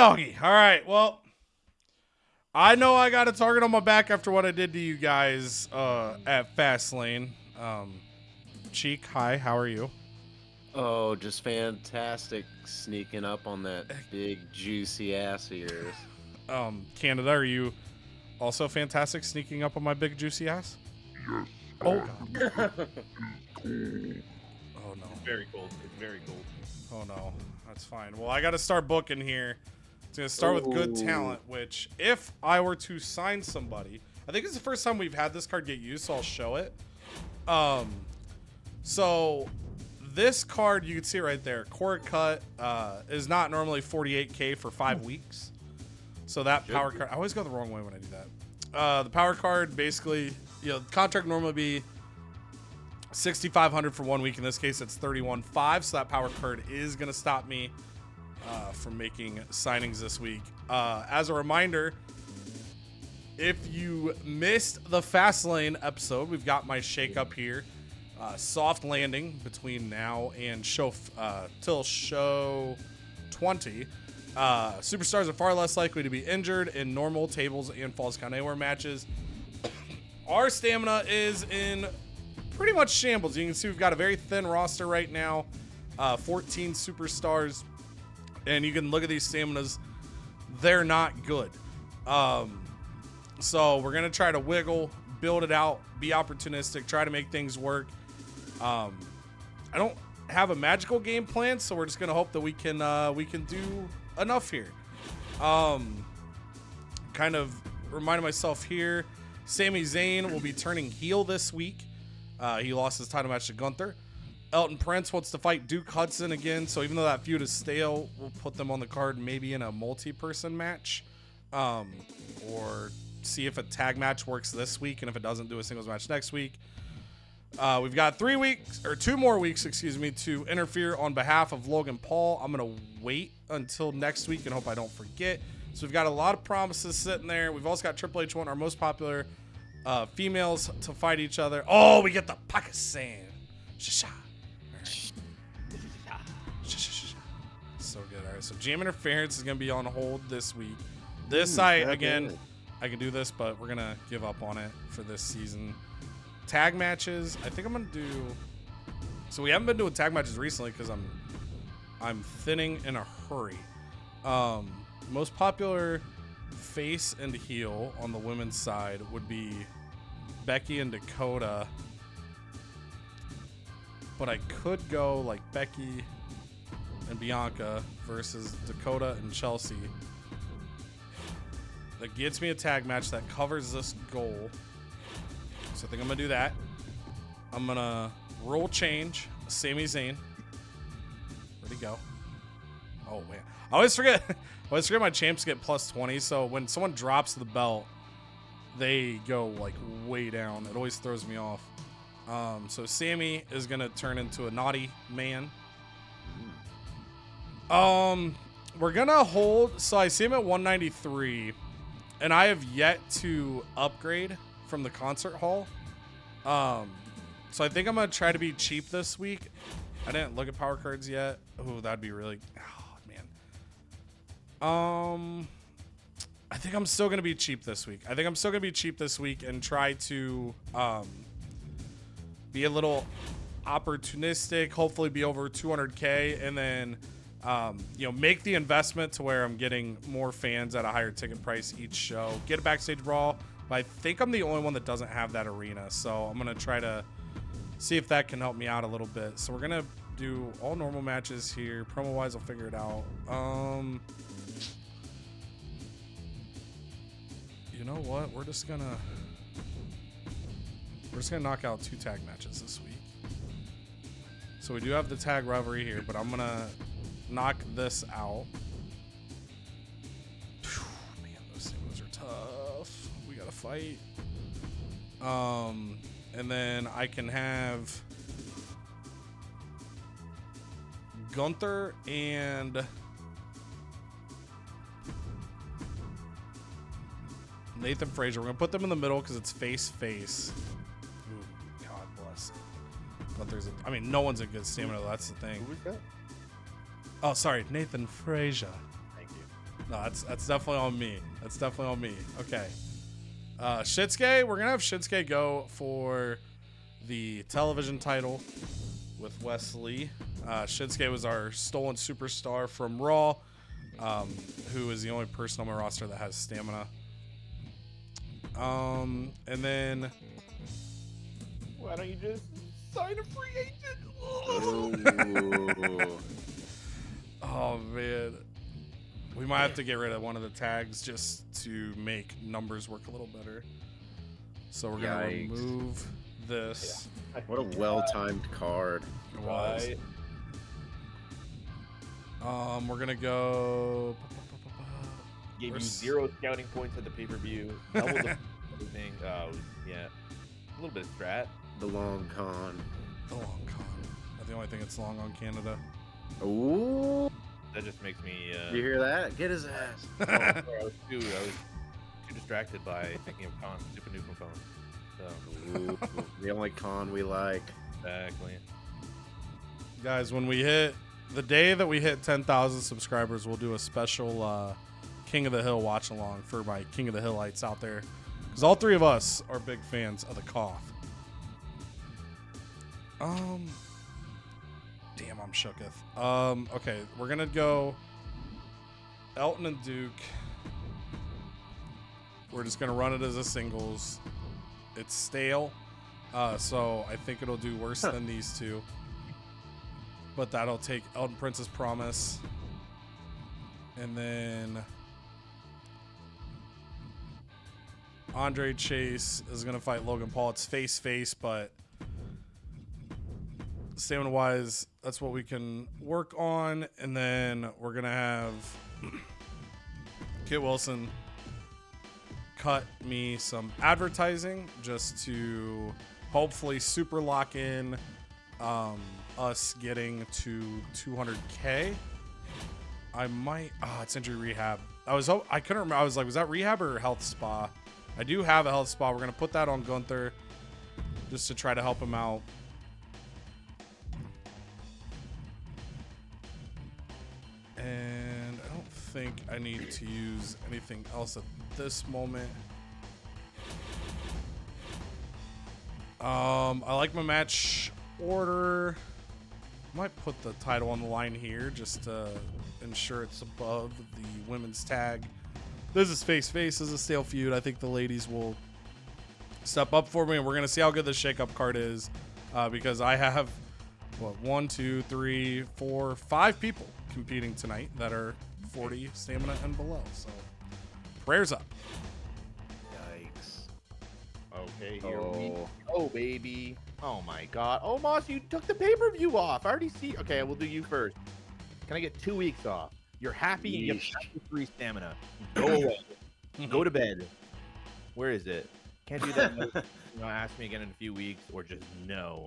doggy. All right. Well, I know I got a target on my back after what I did to you guys at Fastlane. Cheek, hi. How are you? Oh, just fantastic sneaking up on that big juicy ass of yours. Canada, are you also fantastic sneaking up on my big juicy ass? Oh god. Oh no. It's very cold. It's very cold. Oh no. That's fine. Well, I got to start booking here. It's going to start with good talent, which if I were to sign somebody, I think it's the first time we've had this card get used, so I'll show it. So this card, you can see it right there. Cord cut is not normally 48K for 5 weeks. So that power card, I always go the wrong way when I do that. The power card basically, the contract normally be 6,500 for 1 week. In this case, it's 31.5. So that power card is going to stop me from making signings this week. As a reminder, if you missed the Fastlane episode, we've got my Shakeup here. Soft landing between now and till show 20. Superstars are far less likely to be injured in normal tables and Falls Count Anywhere matches. Our stamina is in pretty much shambles. You can see we've got a very thin roster right now. 14 superstars. And you can look at these staminas. They're not good. So we're going to try to wiggle, build it out, be opportunistic, try to make things work. I don't have a magical game plan, so we're just going to hope that we can do enough here. Kind of reminding myself here, Sami Zayn will be turning heel this week. He lost his title match to Gunther. Elton Prince wants to fight Duke Hudson again, so even though that feud is stale, we'll put them on the card maybe in a multi-person match, or see if a tag match works this week, and if it doesn't, do a singles match next week. We've got 2 more weeks, to interfere on behalf of Logan Paul. I'm gonna wait until next week and hope I don't forget. So we've got a lot of promises sitting there. We've also got Triple H one, our most popular females to fight each other. Oh, we get the Pakistan. Shasha. So good. All right, so Jam Interference is going to be on hold this week. This again, I can do this, but we're going to give up on it for this season. Tag matches, I think I'm going to do... So we haven't been doing tag matches recently because I'm thinning in a hurry. Most popular face and heel on the women's side would be Becky and Dakota. But I could go like Becky and Bianca versus Dakota and Chelsea. That gets me a tag match that covers this goal. So I think I'm going to do that. I'm going to rule change Sami Zayn. Where'd he go? Oh, man. I always forget my champs get plus 20. So when someone drops the belt, they go like way down. It always throws me off. So Sammy is going to turn into a naughty man. We're going to hold. So I see him at 193. And I have yet to upgrade from the concert hall. So I think I'm going to try to be cheap this week. I didn't look at power cards yet. Oh, that'd be really... Oh, man. I think I'm still going to be cheap this week. And try to be a little opportunistic, hopefully be over 200K, and then make the investment to where I'm getting more fans at a higher ticket price each show. Get a backstage brawl, but I think I'm the only one that doesn't have that arena, so I'm going to try to see if that can help me out a little bit. So we're going to do all normal matches here. Promo-wise, I'll figure it out. You know what? We're just gonna knock out 2 tag matches this week. So we do have the tag rivalry here, but I'm gonna knock this out. Whew, man, those things are tough. We gotta fight. And then I can have Gunther and Nathan Frazier. We're going to put them in the middle because it's face-face. Ooh, God bless. Gunther's no one's a good stamina. That's the thing. Who was that? Oh, sorry. Nathan Frazier. Thank you. No, that's definitely on me. That's definitely on me. Okay. Shinsuke, we're gonna have Shinsuke go for the television title with Wesley. Shinsuke was our stolen superstar from Raw, who is the only person on my roster that has stamina. And then Why don't you just sign a free agent? Ooh. oh man, we might have to get rid of one of the tags just to make numbers work a little better. So we're gonna Yikes. remove this. What a well-timed card. It was. Right. We're gonna go. Gave you Where's- 0 scouting points at the pay-per-view. Double the everything. Yeah. A little bit of strat. The long con. The long con. That's the only thing that's long on Canada. Ooh. That just makes me. You hear that? Get his ass. Sorry, I was too distracted by thinking of con Super Nukem phone. So Ooh, the only con we like. exactly. Guys, when we hit the day that we hit 10,000 subscribers, we'll do a special King of the Hill watch along for my King of the Hillites out there, because all three of us are big fans of the Koth. Damn, I'm shooketh. Okay, we're gonna go Elton and Duke. We're just gonna run it as a singles. It's stale, so I think it'll do worse than these two. But that'll take Elton Prince's Promise. And then Andre Chase is going to fight Logan Paul. It's face, but stamina-wise, that's what we can work on. And then we're going to have Kit Wilson cut me some advertising just to hopefully super lock in us getting to 200K. I might. It's injury rehab. I couldn't remember. I was like, was that rehab or health spa? I do have a health spa. We're gonna put that on Gunther just to try to help him out. And I don't think I need to use anything else at this moment. I like my match order. Might put the title on the line here just to ensure it's above the women's tag. This is face. This is a stale feud. I think the ladies will step up for me, and we're going to see how good the Shakeup card is, because I have, 1, 2, 3, 4, 5 people competing tonight that are 40 stamina and below. So prayers up. Yikes. Okay, here we Oh. go, baby. Oh my god. Oh, Moss, you took the pay-per-view off. I already see. Okay, we'll do you first. Can I get 2 weeks off? You're happy and you have Yeesh. 93 stamina. Go away. Go to bed. Where is it? Can't do that. Ask me again in a few weeks, or just no.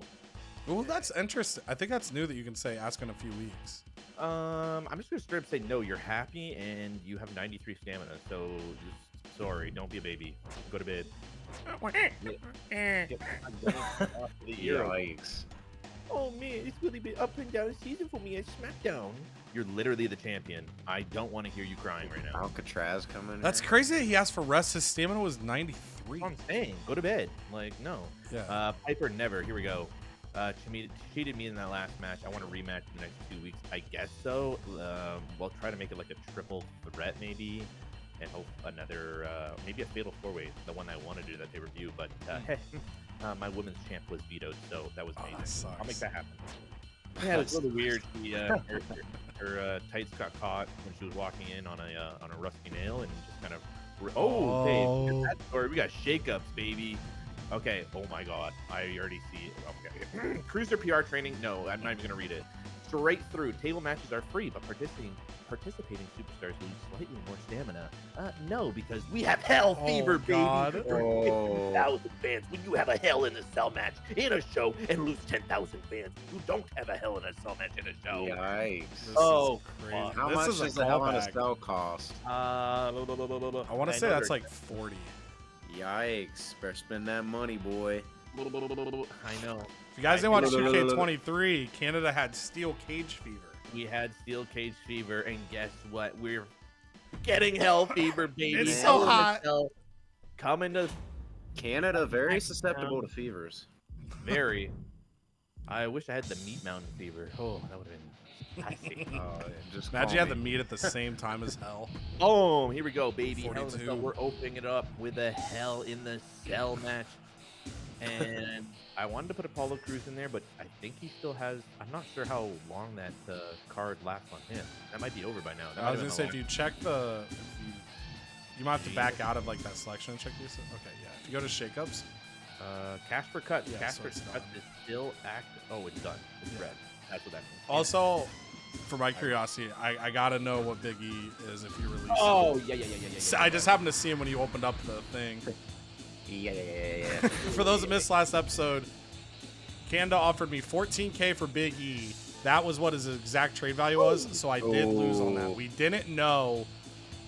Well, that's interesting. I think that's new that you can say ask in a few weeks. I'm just gonna straight up say no. You're happy and you have 93 stamina. So just sorry. Don't be a baby. Go to bed. Yikes. Oh man, it's really been up and down season for me at Smackdown. You're literally the champion. I don't want to hear you crying right now. Alcatraz coming. That's crazy that he asked for rest. His stamina was 93. That's what I'm saying. Go to bed. Like, no. Yeah. Piper never. Here we go. Cheated me in that last match. I want to rematch in the next 2 weeks. I guess so. We'll try to make it like a triple threat maybe. And hope another, maybe a fatal 4-way, the one I want to do that they review. But hey, my women's champ was vetoed, so that was amazing. That sucks. I'll make that happen. Yeah, it was a little weird. She, her tights got caught when she was walking in on a rusty nail and just kind of. Babe, look at that story. We got shakeups, baby. Okay. Oh my God, I already see it. Okay. Cruiser PR training. No, I'm not even gonna read it. Straight through. Table matches are free, but participating superstars lose slightly more stamina. No, because we have Hell Fever, baby. God. Oh. 10,000 fans. When you have a Hell in a Cell match in a show and lose 10,000 fans, you don't have a Hell in a Cell match in a show. Yikes. This Oh, is crazy. fuck. How This much is does the Hell in a callback. Cell cost? I want to say that's like 40. Yikes. Better spend that money, boy. I know. If you guys didn't watch 2K23, Canada had Steel Cage Fever. We had Steel Cage Fever, and guess what? We're Getting hell fever, baby. It's so Hell in a hot. Cell. Coming to Canada, very susceptible to fevers. very. I wish I had the meat mountain fever. Oh, that would have been spicy. Just Imagine call you had me. the meat at the same time as hell. Boom! Here we go, baby. Hell in a 42. Cell. We're opening it up with a Hell in the Cell match. And I wanted to put Apollo Crews in there, but I think he still has. I'm not sure how long that card lasts on him. That might be over by now. That I might was have gonna say, been if you check the, you might have to back out of like that selection and check these. Okay, yeah. If you go to Shakeups, Cash for Cut. Yeah, Cash so for it's Cut done. is still active. Oh, it's done. It's Yeah. red. That's what that means. also, for my curiosity, I gotta know what Big E is if you release. Oh, him. yeah. So I just happened to see him when you opened up the thing. Yeah. For those that missed last episode, Canada offered me $14K for Big E. That was what his exact trade value was, so I did lose on that. We didn't know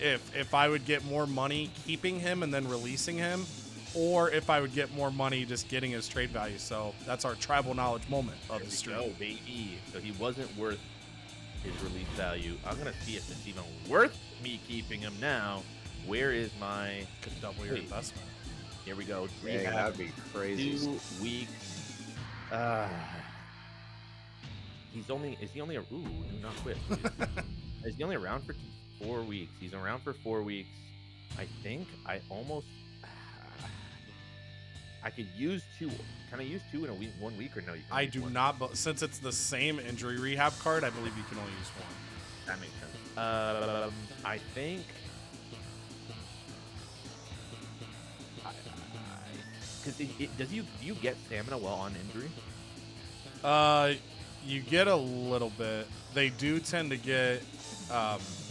if I would get more money keeping him and then releasing him, or if I would get more money just getting his trade value. So that's our tribal knowledge moment of the stream. Oh, baby. So he wasn't worth his release value. I'm going to see if it's even worth me keeping him now. Where is my... Could double your investment. Here we go. Yeah, that'd be crazy. 2 weeks. Is he only ooh, do not quit, please. Is he only around for 4 weeks? He's around for 4 weeks. I think I could use 2. Can I use 2 in a week, 1 week, or no? You can I use do 1. not, but since it's the same injury rehab card, I believe you can only use 1. That makes sense. I think. Because do you get stamina while on injury? You get a little bit. They do tend to get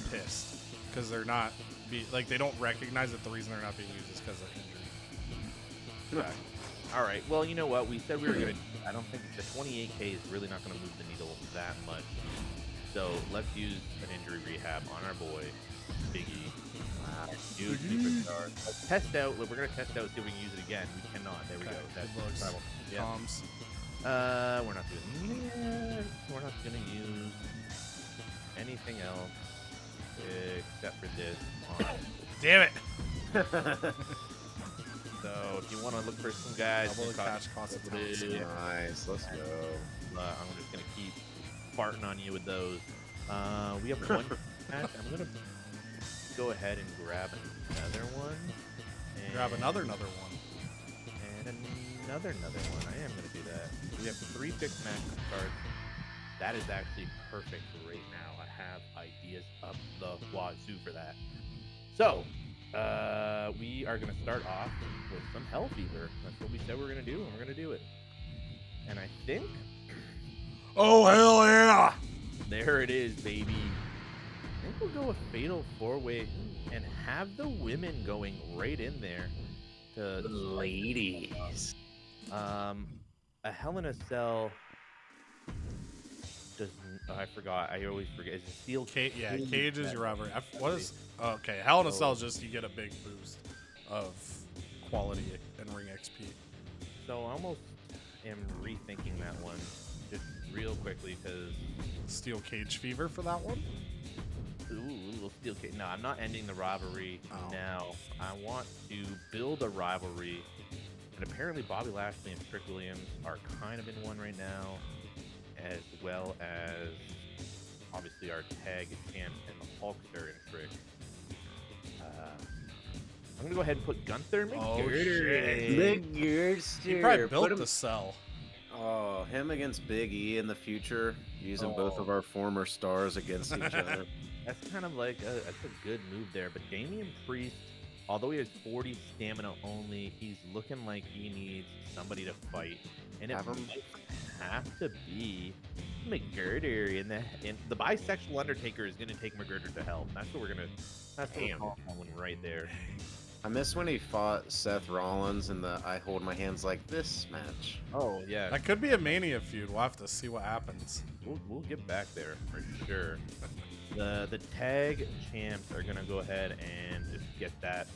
pissed because they're not they don't recognize that the reason they're not being used is because of injury. Okay. All right. Well, you know what? We said we were gonna. I don't think the 28K is really not gonna move the needle that much. So let's use an injury rehab on our boy Biggie. New superstar. Let's test out. We're gonna test out, see if we can use it again. We cannot. There we go. That's looks. tribal. Yeah. Comms. We're not doing. We're not gonna use anything else except for this. Damn it! So if you want to look for some guys, Double the cash cost of it. Nice, let's go. I'm just gonna keep farting on you with those. We have one match. I'm gonna go ahead and grab another one. And Grab another one. And another one. I am gonna do that. We have 3 fixed match cards. That is actually perfect right now. I have ideas up the wazoo for that. So, we are going to start off with some Hell Fever. That's what we said we were going to do, and we're going to do it. And I think... Oh, hell yeah! There it is, baby. I think we'll go a Fatal 4-Way and have the women going right in there. To Ladies. A Hell in a Cell... I forgot. I always forget. Is it steel? Cage is your rivalry. What is? Okay, Hell in a Cell is just you get a big boost of quality and ring XP. So I almost am rethinking that one just real quickly because Steel Cage Fever for that one. ooh, little steel cage. No, I'm not ending the rivalry Oh. now. I want to build a rivalry, and apparently Bobby Lashley and Trick Williams are kind of in one right now, as well as obviously our tag champ and the Hulkster and Trick. I'm gonna go ahead and put Gunther McGirder in. He probably built the cell. Oh, him against Big E in the future, using both of our former stars against each other. That's kind of like that's a good move there. But Damian Priest, although he has 40 stamina only, he's looking like he needs somebody to fight, and it might have to be McGirder. And the bisexual Undertaker is going to take McGirder to hell. That's what we're gonna. That's what we're calling right there. I miss when he fought Seth Rollins in the I Hold My Hands Like This match. Oh yeah, That could be a Mania feud. We'll have to see what happens. we'll get back there for sure. The tag champs are gonna go ahead and just get that.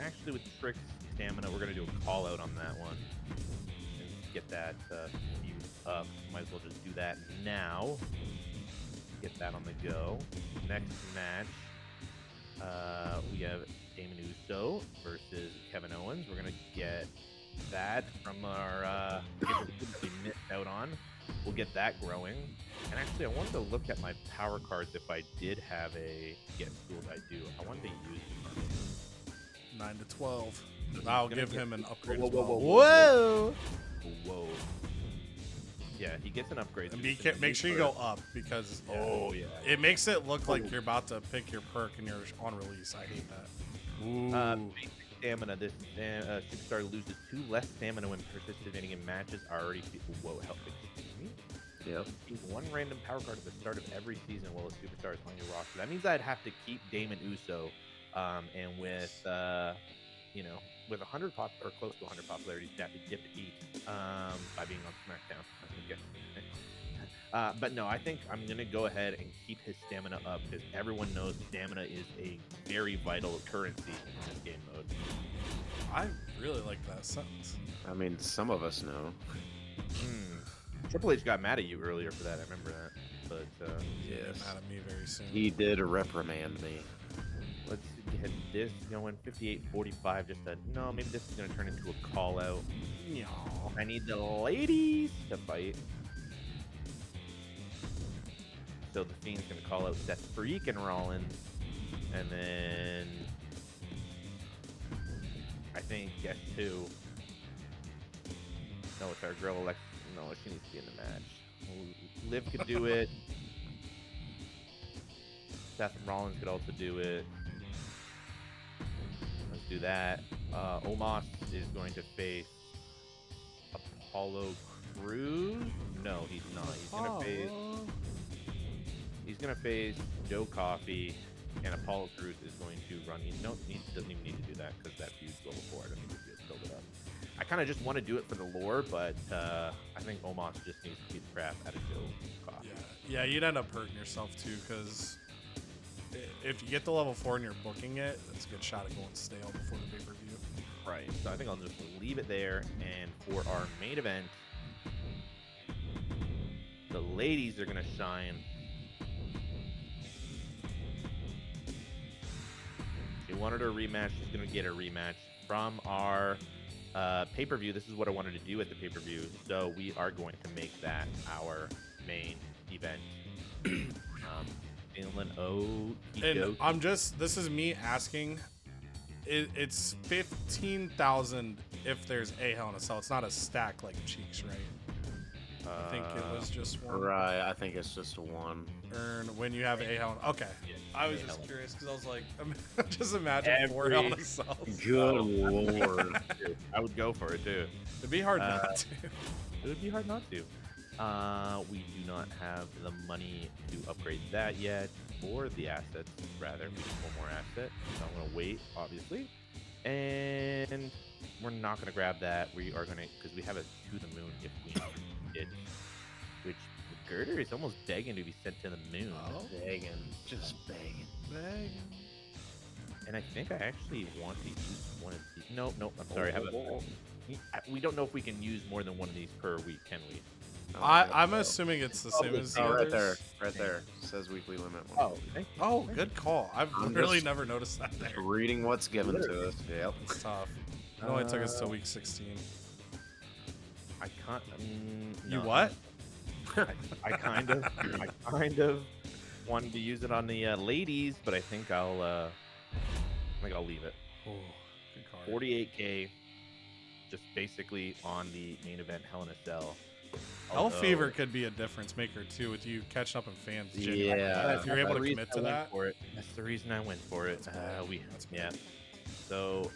Actually, with Trick's stamina, we're gonna do a call out on that one and get that feud up. Might as well just do that now. Get that on the go. Next match. Uso versus Kevin Owens. We're gonna get that from our we missed out on. We'll get that growing. And actually, I wanted to look at my power cards if I did have a get schooled. I do. I wanted to use 9 to 12. I'll give him an upgrade Whoa, as well. whoa, Whoa! Whoa. Yeah, he gets an upgrade. And so make sure you go up because Oh yeah. it makes it look like you're about to pick your perk and you're on release. I hate that. Ooh. Basic stamina. This superstar loses 2 less stamina when participating in matches. Already. Whoa, help me. Yep. Use 1 random power card at the start of every season while a superstar is on your roster. That means I'd have to keep Damon Uso, and with with 100 pop or close to 100 popularity, you'd have to dip to eat by being on Smackdown. But no, I think I'm gonna go ahead and keep his stamina up because everyone knows stamina is a very vital currency in this game mode. I really like that sentence. I mean, some of us know. Triple H got mad at you earlier for that. I remember that. But He'll get mad at me very soon. He did reprimand me. let's get this going. 58-45. Just a no. Maybe this is gonna turn into a call out. I need the ladies to fight. So the Fiend's gonna call out Seth freaking Rollins, and then I think guess who? No, it's our girl Alexa. No, she needs to be in the match. Liv could do it. Seth Rollins could also do it. Let's do that. Omos is going to face Apollo Crews. No, he's not. He's gonna face Joe Coffey, and Apollo Crews is going to run. He doesn't even need to do that because that feud's level 4. I don't need to build it up. I kind of just want to do it for the lore, but I think Omos just needs to beat the crap out of Joe Coffey. Yeah, you'd end up hurting yourself too, because if you get to level 4 and you're booking it, that's a good shot at going stale before the pay-per-view. Right. So I think I'll just leave it there. And for our main event, the ladies are gonna shine. She wanted a rematch. She's gonna get a rematch from our pay-per-view. This is what I wanted to do at the pay-per-view, so we are going to make that our main event. And I'm just, this is me asking, it's 15,000 if there's a Hell in a Cell. It's not a stack like Cheeks, right? I think it was just one. Right, I think it's just one. Earn when you have a Hell in. Okay. Yeah, I was just curious because I was like, just imagine 4 Hell in a Cells. Good lord. I would go for it too. It'd be hard not to. It would be hard not to. We do not have the money to upgrade that yet, or the assets, rather. We need one more asset, so I'm going to wait, obviously. And we're not going to grab that. We are going to, because we have a to the moon if we did. Which, the girder is almost begging to be sent to the moon. Oh. Begging. Just begging. And I think I actually want to use one of these. Nope, I'm sorry. We don't know if we can use more than one of these per week, can we? I'm assuming it's the same as the others. Right there. It says weekly limit. Oh, thank you. Oh, good call. I've really never noticed that there. Reading what's given to us. Yep. It's tough. It only took us to week 16. I can't. You no. what? I kind of wanted to use it on the ladies, but I think I'll leave it. Oh, good card. 48K, just basically on the main event Hell in a Cell. Hell Fever could be a difference maker too, with you catching up in fans. Yeah. If you're able to commit to that. That's the reason I went for it. That's yeah. So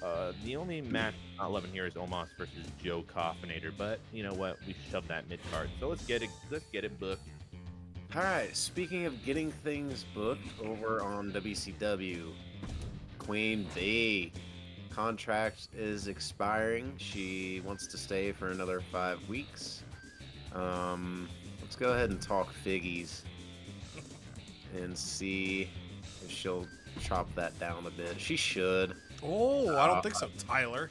the only match not loving here is Omos versus Joe Coffinator, but you know what? We shoved that mid card, so let's get it booked. All right. Speaking of getting things booked over on WCW, Queen Bee contract is expiring. She wants to stay for another 5 weeks. Let's go ahead and talk figgies and see if she'll chop that down a bit. She should. Oh, I don't think so, Tyler.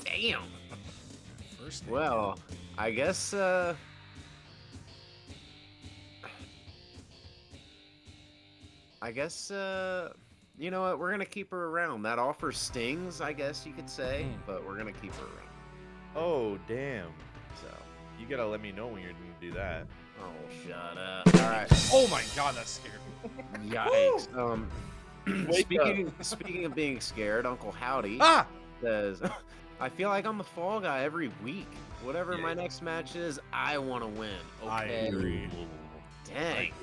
Damn. First name. Well, I guess you know what? We're gonna keep her around. That offer stings, I guess you could say, but we're gonna keep her around. Oh, damn. So, You gotta let me know when you're gonna do that. oh, shut up. All right. Oh my god, that scared me. Yikes. Wake speaking of being scared, Uncle Howdy Ah! says, "I feel like I'm the fall guy every week. Whatever Yeah. my next match is, I want to win." I Okay. agree. Dang.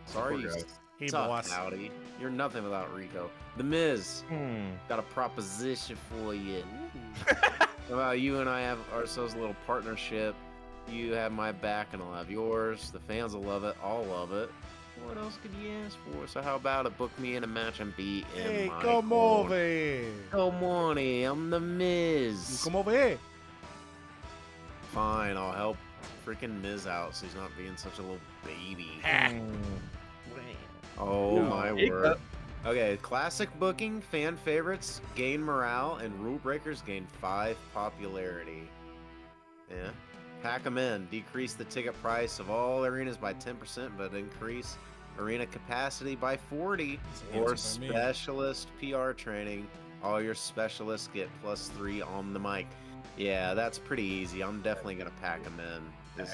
Sorry, you Poor guy. Hey, suck, boss. Howdy. You're nothing without Rico. The Miz, Hmm. got a proposition for you. How about you and I have ourselves a little partnership? You have my back and I'll have yours. The fans will love it. I'll love it. What else could you ask for? So how about it? Book me in a match and be in Hey, my come corner. over here. Come on, I'm the Miz. Come over here. Fine, I'll help freaking Miz out so he's not being such a little baby. Oh No. my Shake word. up. Okay, classic booking, fan favorites gain morale, and rule breakers gain 5 popularity. Yeah. Pack them in. Decrease the ticket price of all arenas by 10%, but increase arena capacity by 40. Or Answered by me. specialist PR training. All your specialists get +3 on the mic. Yeah, that's pretty easy. I'm definitely gonna pack them in. Man,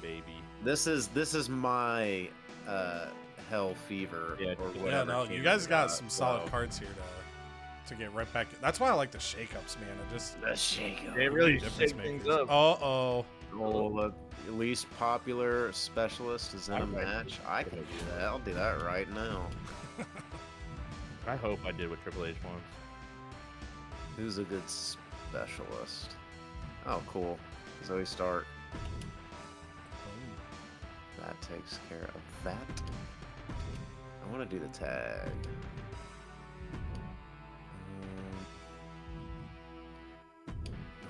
baby. This is my hell fever. Yeah, or yeah, Yeah, whatever. no, you came guys in, got some solid well, cards here to get right back. That's why I like the shakeups, man. It just The Shakeup. They really difference shake makers. things up. Uh-oh. Oh, the least popular specialist is in a I'd like match. I can do that. I'll do that right now. I hope I did what Triple H wants. Who's a good specialist? Oh, cool. Zoe Stark. That takes care of that. I want to do the tag.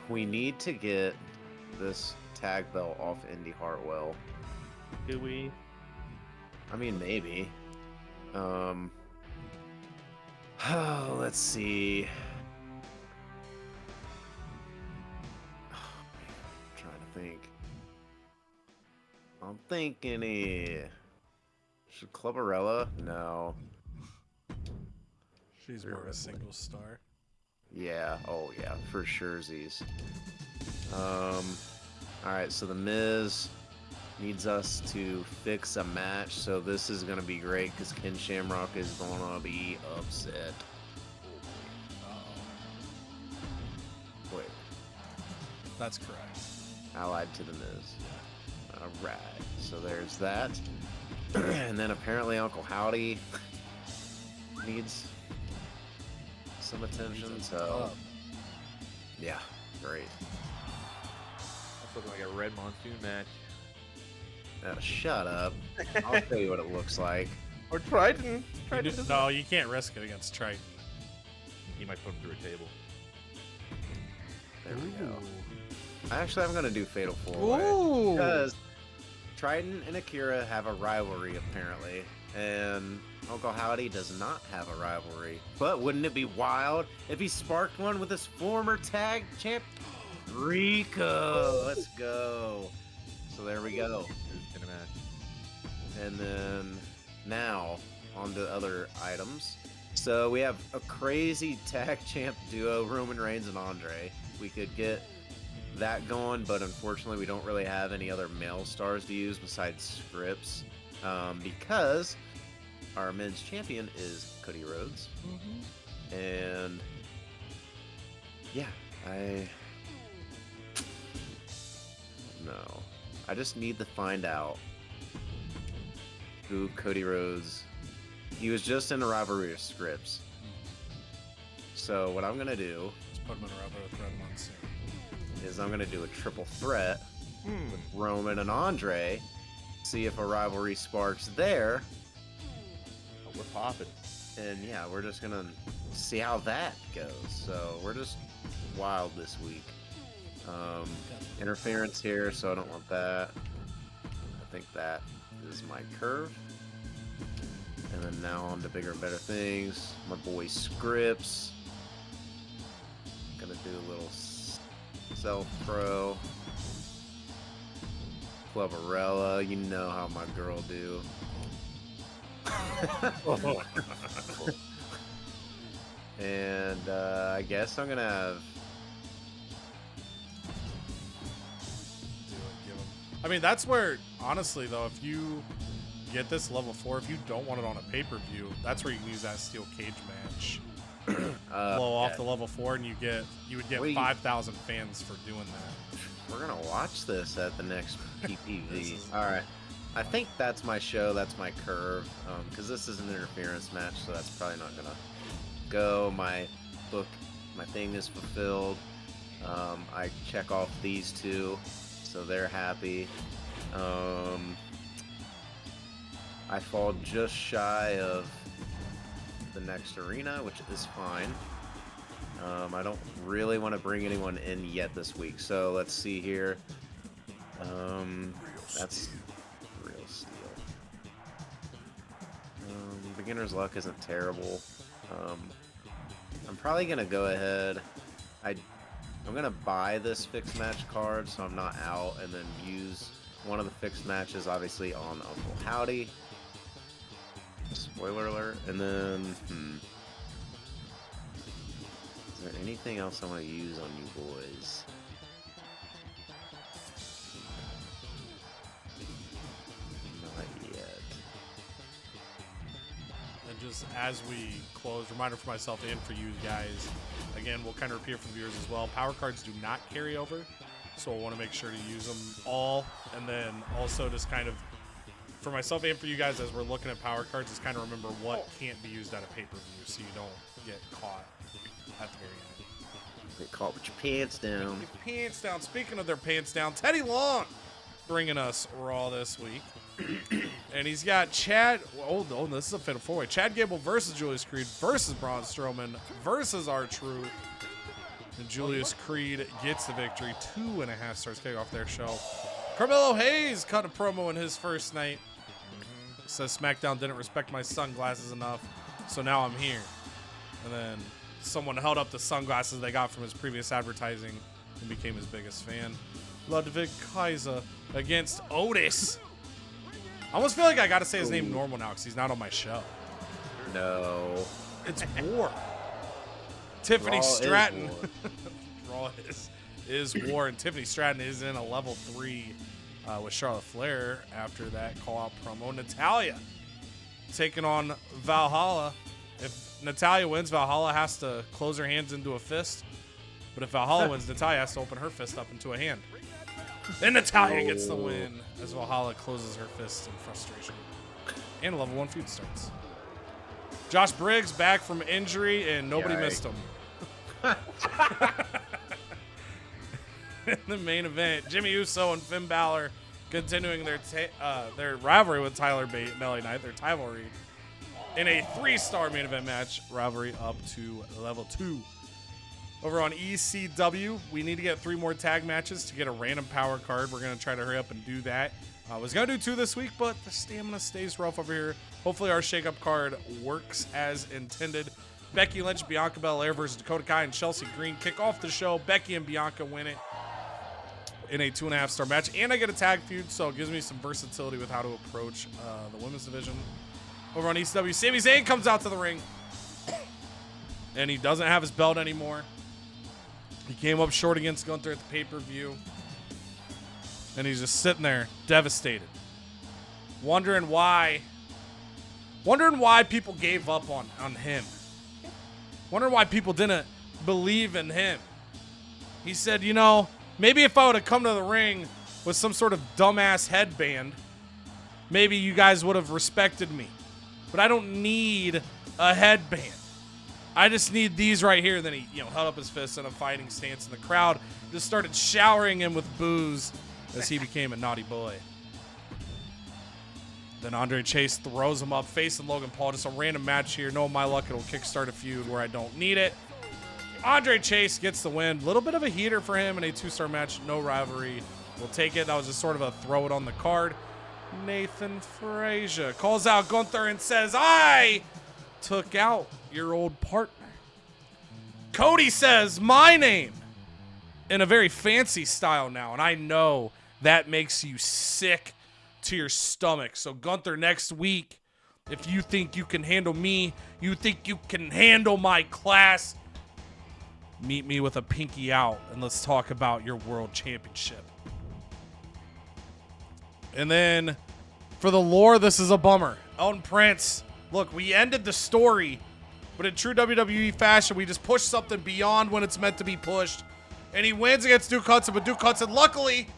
We need to get this tag belt off Indy Hartwell. Do we? I mean, maybe. Let's see. I'm trying to think. I'm thinking here. Should Clubberella? No. She's more of a single star. Yeah. Oh, yeah. For sure, Z's. Alright, so The Miz needs us to fix a match, so this is going to be great because Ken Shamrock is going to be upset. Uh-oh. Wait, That's correct. allied to The Miz. Alright, so there's that. And then apparently Uncle Howdy needs some attention, so yeah, great. That's looking like a red monsoon match. Shut up. I'll tell you what it looks like. Or Triton. No, you can't risk it against Triton. He might put him through a table. There we go. Actually, I'm gonna do Fatal 4-Way. Ooh. Because Triton and Akira have a rivalry, apparently. And Uncle Howdy does not have a rivalry. But wouldn't it be wild if he sparked one with his former tag champ, Rico? Let's go. So there we go. Who's in a match? And then now on to other items. So we have a crazy tag champ duo, Roman Reigns and Andre. We could get that going, but unfortunately we don't really have any other male stars to use besides Scripps, because our men's champion is Cody Rhodes. And yeah, I don't know. I just need to find out who Cody Rhodes. He was just in a rivalry with Scripps. So what I'm gonna do Let's put him in a rubber with Red Monsoon. is I'm gonna do a triple threat with Roman and Andre. See if a rivalry sparks there. Oh, we're popping. And yeah, we're just gonna see how that goes. So we're just wild this week. Interference here, so I don't want that. I think that is my curve. And then now on to bigger and better things. My boy Scripps. Gonna do a little self-pro. Clubberella, you know how my girl do. I guess I'm gonna have. I mean, that's where, honestly, though, if you get this level 4, if you don't want it on a pay-per-view, that's where you can use that steel cage match. Blow off the level 4, and you would get 5,000 fans for doing that. We're gonna watch this at the next PPV. All right. I think that's my show. That's my curve. Because this is an interference match, so that's probably not gonna go. My thing is fulfilled. I check off these two, so they're happy. I fall just shy of the next arena, which is fine. I don't really want to bring anyone in yet this week, so let's see here. That's real steel. Beginner's luck isn't terrible. I'm probably gonna go ahead. I'm gonna buy this fixed match card so I'm not out, and then use one of the fixed matches, obviously, on Uncle Howdy. Spoiler alert. And then, is there anything else I want to use on you boys? Not yet. And just as we close, reminder for myself and for you guys, again, we'll kind of repeat for the viewers as well. Power cards do not carry over, so we'll want to make sure to use them all. And then also just kind of, for myself and for you guys, as we're looking at power cards, just kind of remember what can't be used at a pay-per-view so you don't get caught at the very end. Get caught with your pants down. Your pants down. Speaking of their pants down, Teddy Long bringing us Raw this week. And he's got Chad. Oh, this is a fatal four-way. Chad Gable versus Julius Creed versus Braun Strowman versus R-Truth. And Julius Creed gets the victory. 2.5 stars kick off their show. Carmelo Hayes cut a promo in his first night. Says SmackDown didn't respect my sunglasses enough, so now I'm here. And then someone held up the sunglasses they got from his previous advertising and became his biggest fan. Ludwig Kaiser against Otis. I almost feel like I got to say his name normal now because he's not on my show. No. It's War. Tiffany Raw Stratton. is Raw is War, and Tiffany Stratton is in a level 3 with Charlotte Flair after that call-out promo. Natalya taking on Valhalla. If Natalya wins, Valhalla has to close her hands into a fist. But if Valhalla wins, Natalya has to open her fist up into a hand. Then Natalya gets the win as Valhalla closes her fist in frustration. And a level 1 feud starts. Josh Briggs back from injury, and nobody missed him. In the main event, Jimmy Uso and Finn Balor continuing their rivalry with Tyler Bate and LA Knight, their rivalry, in a 3-star main event match, rivalry up to level 2. Over on ECW, we need to get 3 more tag matches to get a random power card. We're going to try to hurry up and do that. I was going to do 2 this week, but the stamina stays rough over here. Hopefully our Shakeup card works as intended. Becky Lynch, Bianca Belair versus Dakota Kai and Chelsea Green kick off the show. Becky and Bianca win it in a 2.5 star match. And I get a tag feud, so it gives me some versatility with how to approach the women's division. Over on ECW, Sami Zayn comes out to the ring. And he doesn't have his belt anymore. He came up short against Gunther at the pay-per-view. And he's just sitting there, devastated. Wondering why people gave up on him. Wondering why people didn't believe in him. He said, you know, maybe if I would have come to the ring with some sort of dumbass headband, maybe you guys would have respected me. But I don't need a headband. I just need these right here. And then he, held up his fist in a fighting stance, and the crowd just started showering him with booze as he became a naughty boy. Then Andre Chase throws him up, facing Logan Paul. Just a random match here. No, my luck, it'll kickstart a feud where I don't need it. Andre Chase gets the win. A little bit of a heater for him in a 2-star match. No rivalry. We'll take it. That was just sort of a throw it on the card. Nathan Frazier calls out Gunther and says, I took out your old partner. Cody says my name in a very fancy style now, and I know that makes you sick to your stomach. So Gunther, next week, if you think you can handle me, you think you can handle my class, meet me with a pinky out and let's talk about your world championship. And then for the lore, this is a bummer. Elton Prince, look, we ended the story, but in true WWE fashion, we just pushed something beyond when it's meant to be pushed. And he wins against Duke Hudson, but Duke Hudson, luckily,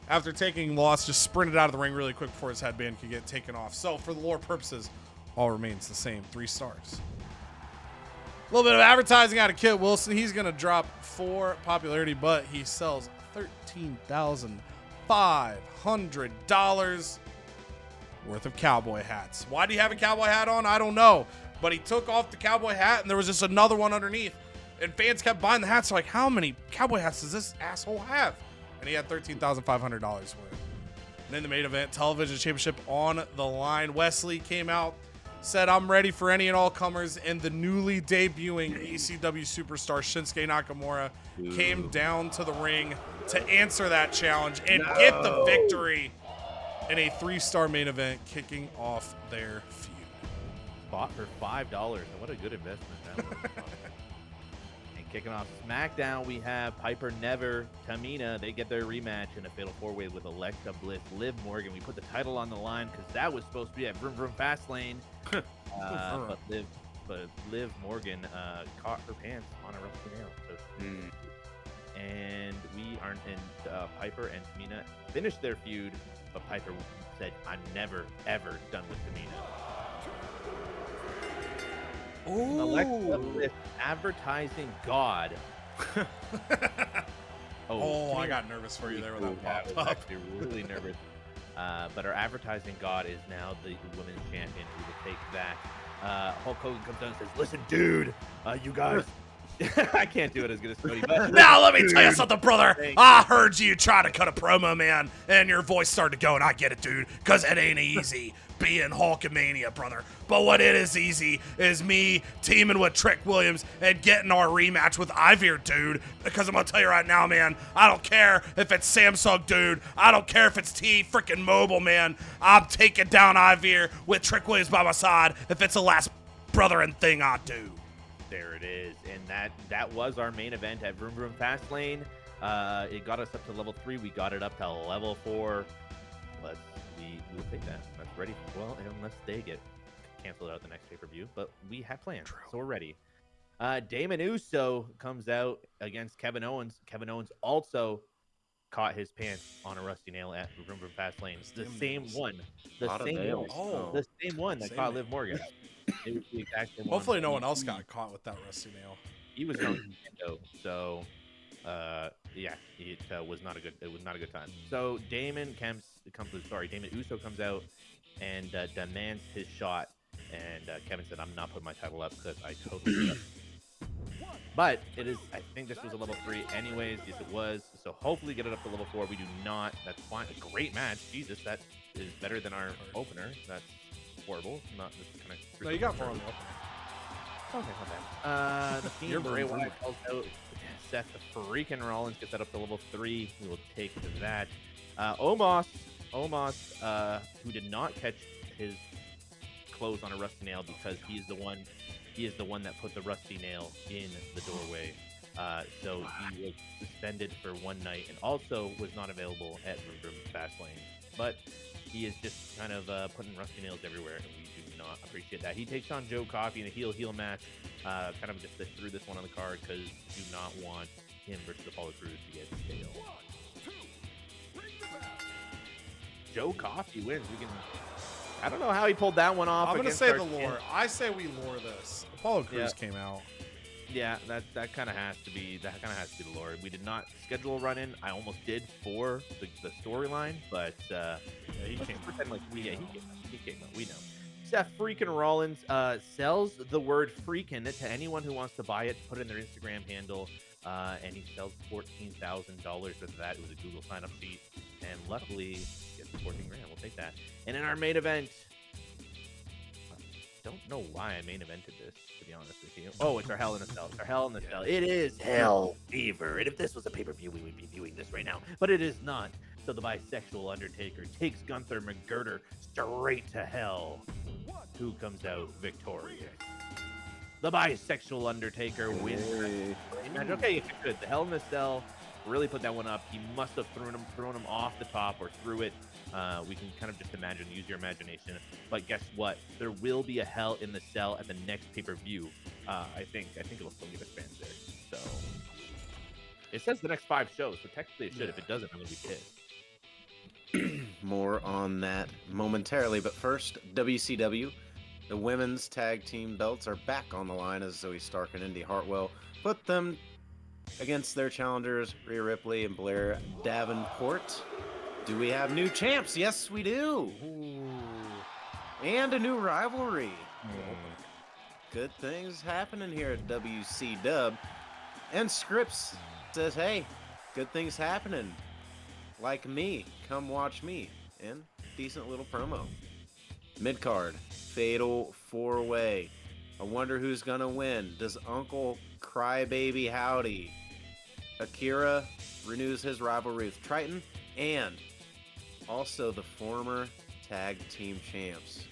after taking loss, just sprinted out of the ring really quick before his headband could get taken off. So for the lore purposes, all remains the same, 3 stars. A little bit of advertising out of Kit Wilson. He's going to drop 4 popularity, but he sells $13,500 worth of cowboy hats. Why do you have a cowboy hat on? I don't know. But he took off the cowboy hat, and there was just another one underneath. And fans kept buying the hats. They're like, how many cowboy hats does this asshole have? And he had $13,500 worth. And in the main event, television championship on the line. Wesley came out, said, I'm ready for any and all comers, and the newly debuting ECW superstar Shinsuke Nakamura came down to the ring to answer that challenge and get the victory in a 3-star main event, kicking off their feud. Bought for $5. What a good investment that was. And kicking off SmackDown, we have Piper Never, Tamina. They get their rematch in a fatal 4-way with Alexa Bliss, Liv Morgan. We put the title on the line because that was supposed to be at Vroom Vroom Fastlane. But Liv Morgan caught her pants on a rusty nail. So and Piper and Tamina finished their feud, but Piper said, I'm never, ever done with Tamina. Ooh. Alexa Bliss, advertising god. I got nervous for you there when that popped up. Actually really nervous. But our advertising god is now the women's champion who will take that. Hulk Hogan comes down and says, listen, dude, you guys... I can't do it as good as Cody. But now let me tell you something, brother. I heard you try to cut a promo, man, and your voice started to go, and I get it, dude, because it ain't easy being Hulkamania, brother. But what it is easy is me teaming with Trick Williams and getting our rematch with Xavier, dude. Because I'm going to tell you right now, man, I don't care if it's Samsung, dude. I don't care if it's T-freaking Mobile, man. I'm taking down Xavier with Trick Williams by my side if it's the last brothering thing I do. There it is, and that was our main event at Vroom Vroom Fastlane. It got us up to level 3. We got it up to level 4. We'll take that. That's ready. Well, unless they get canceled out the next pay-per-view, but we have plans, so we're ready. Damon Uso comes out against Kevin Owens. Kevin Owens also caught his pants on a rusty nail at Vroom Vroom Fastlane. The same one. The same one that caught Liv Morgan. It was the exact same one. Hopefully no one else got caught with that rusty nail. He was on Nintendo, so it was not a good time. So Damon Uso comes out and demands his shot, and Kevin said, I'm not putting my title up because I totally suck. But I think this was a level 3 anyways. Yes, it was. So hopefully get it up to level 4. We do not. That's fine. A great match. Jesus, that is better than our opener. That's horrible. Not just kind of. No, you got 4 on the opener. Okay, not bad. The Fiend Bray Wyatt calls out Seth freaking Rollins, gets that up to level 3. We will take that. Omos, who did not catch his clothes on a rusty nail because he is the one that put the rusty nail in the doorway. So he was suspended for 1 night and also was not available at Vroom Vroom Fastlane. But he is just kind of putting rusty nails everywhere, and we do not appreciate that. He takes on Joe Coffey in a heel match. Kind of just threw this one on the card because do not want him versus Apollo Crews to get stale. Joe Coffey wins. I don't know how he pulled that one off. I'm going to say the lore. I say we lore this. Apollo Crews came out. Yeah, that kind of has to be the lore. We did not schedule a run-in. I almost did for the storyline, but he came. Pretend like he came out. We know. Seth freaking Rollins sells the word freaking to anyone who wants to buy it. Put it in their Instagram handle, and he sells $14,000 for that. It was a Google sign-up fee, and luckily, gets the $14,000. We'll take that. And in our main event, I don't know why I main evented this, to be honest with you. Oh, it's our Hell in a Cell. It's our Hell in a Cell. It is Hell Fever. And if this was a pay-per-view, we would be viewing this right now. But it is not. So the bisexual Undertaker takes Gunther McGirder straight to hell. Who comes out victorious? the bisexual Undertaker wins. Imagine, okay, if it could, the Hell in a Cell really put that one up. He must have thrown him off the top or threw it. We can kind of just use your imagination. But guess what? There will be a Hell in the Cell at the next pay-per-view. I think it'll still give us fans there. So it says the next 5 shows, so technically it should. If it doesn't, I'm gonna be pissed. More on that momentarily, but first, WCW. The women's tag team belts are back on the line as Zoe Stark and Indy Hartwell put them against their challengers, Rhea Ripley and Blair Davenport. Do we have new champs? Yes, we do. Ooh. And a new rivalry. Good things happening here at WCW. And Scripps says, hey, good things happening. Like me, come watch me. And decent little promo. Mid-card, fatal 4-way. I wonder who's gonna win. Does Uncle Crybaby Howdy? Akira renews his rivalry with Triton, and also the former tag team champs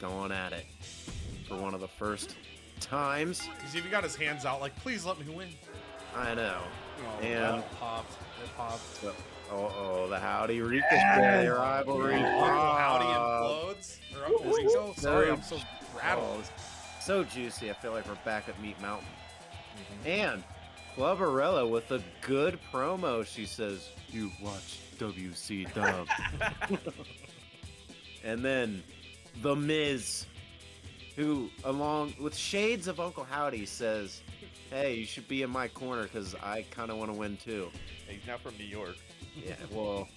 going at it for one of the first times. He's even got his hands out like, please let me win. I know. Oh, and it popped. the Howdy Ricochet rivalry. Uncle Howdy implodes. Or Uncle Rico. Sorry, I'm so rattled. So juicy. I feel like we're back at Meat Mountain. And Clubberella with a good promo. She says, you watch WCW. And then The Miz, who, along with shades of Uncle Howdy, says, hey, you should be in my corner because I kind of want to win too. He's not from New York. Yeah, well,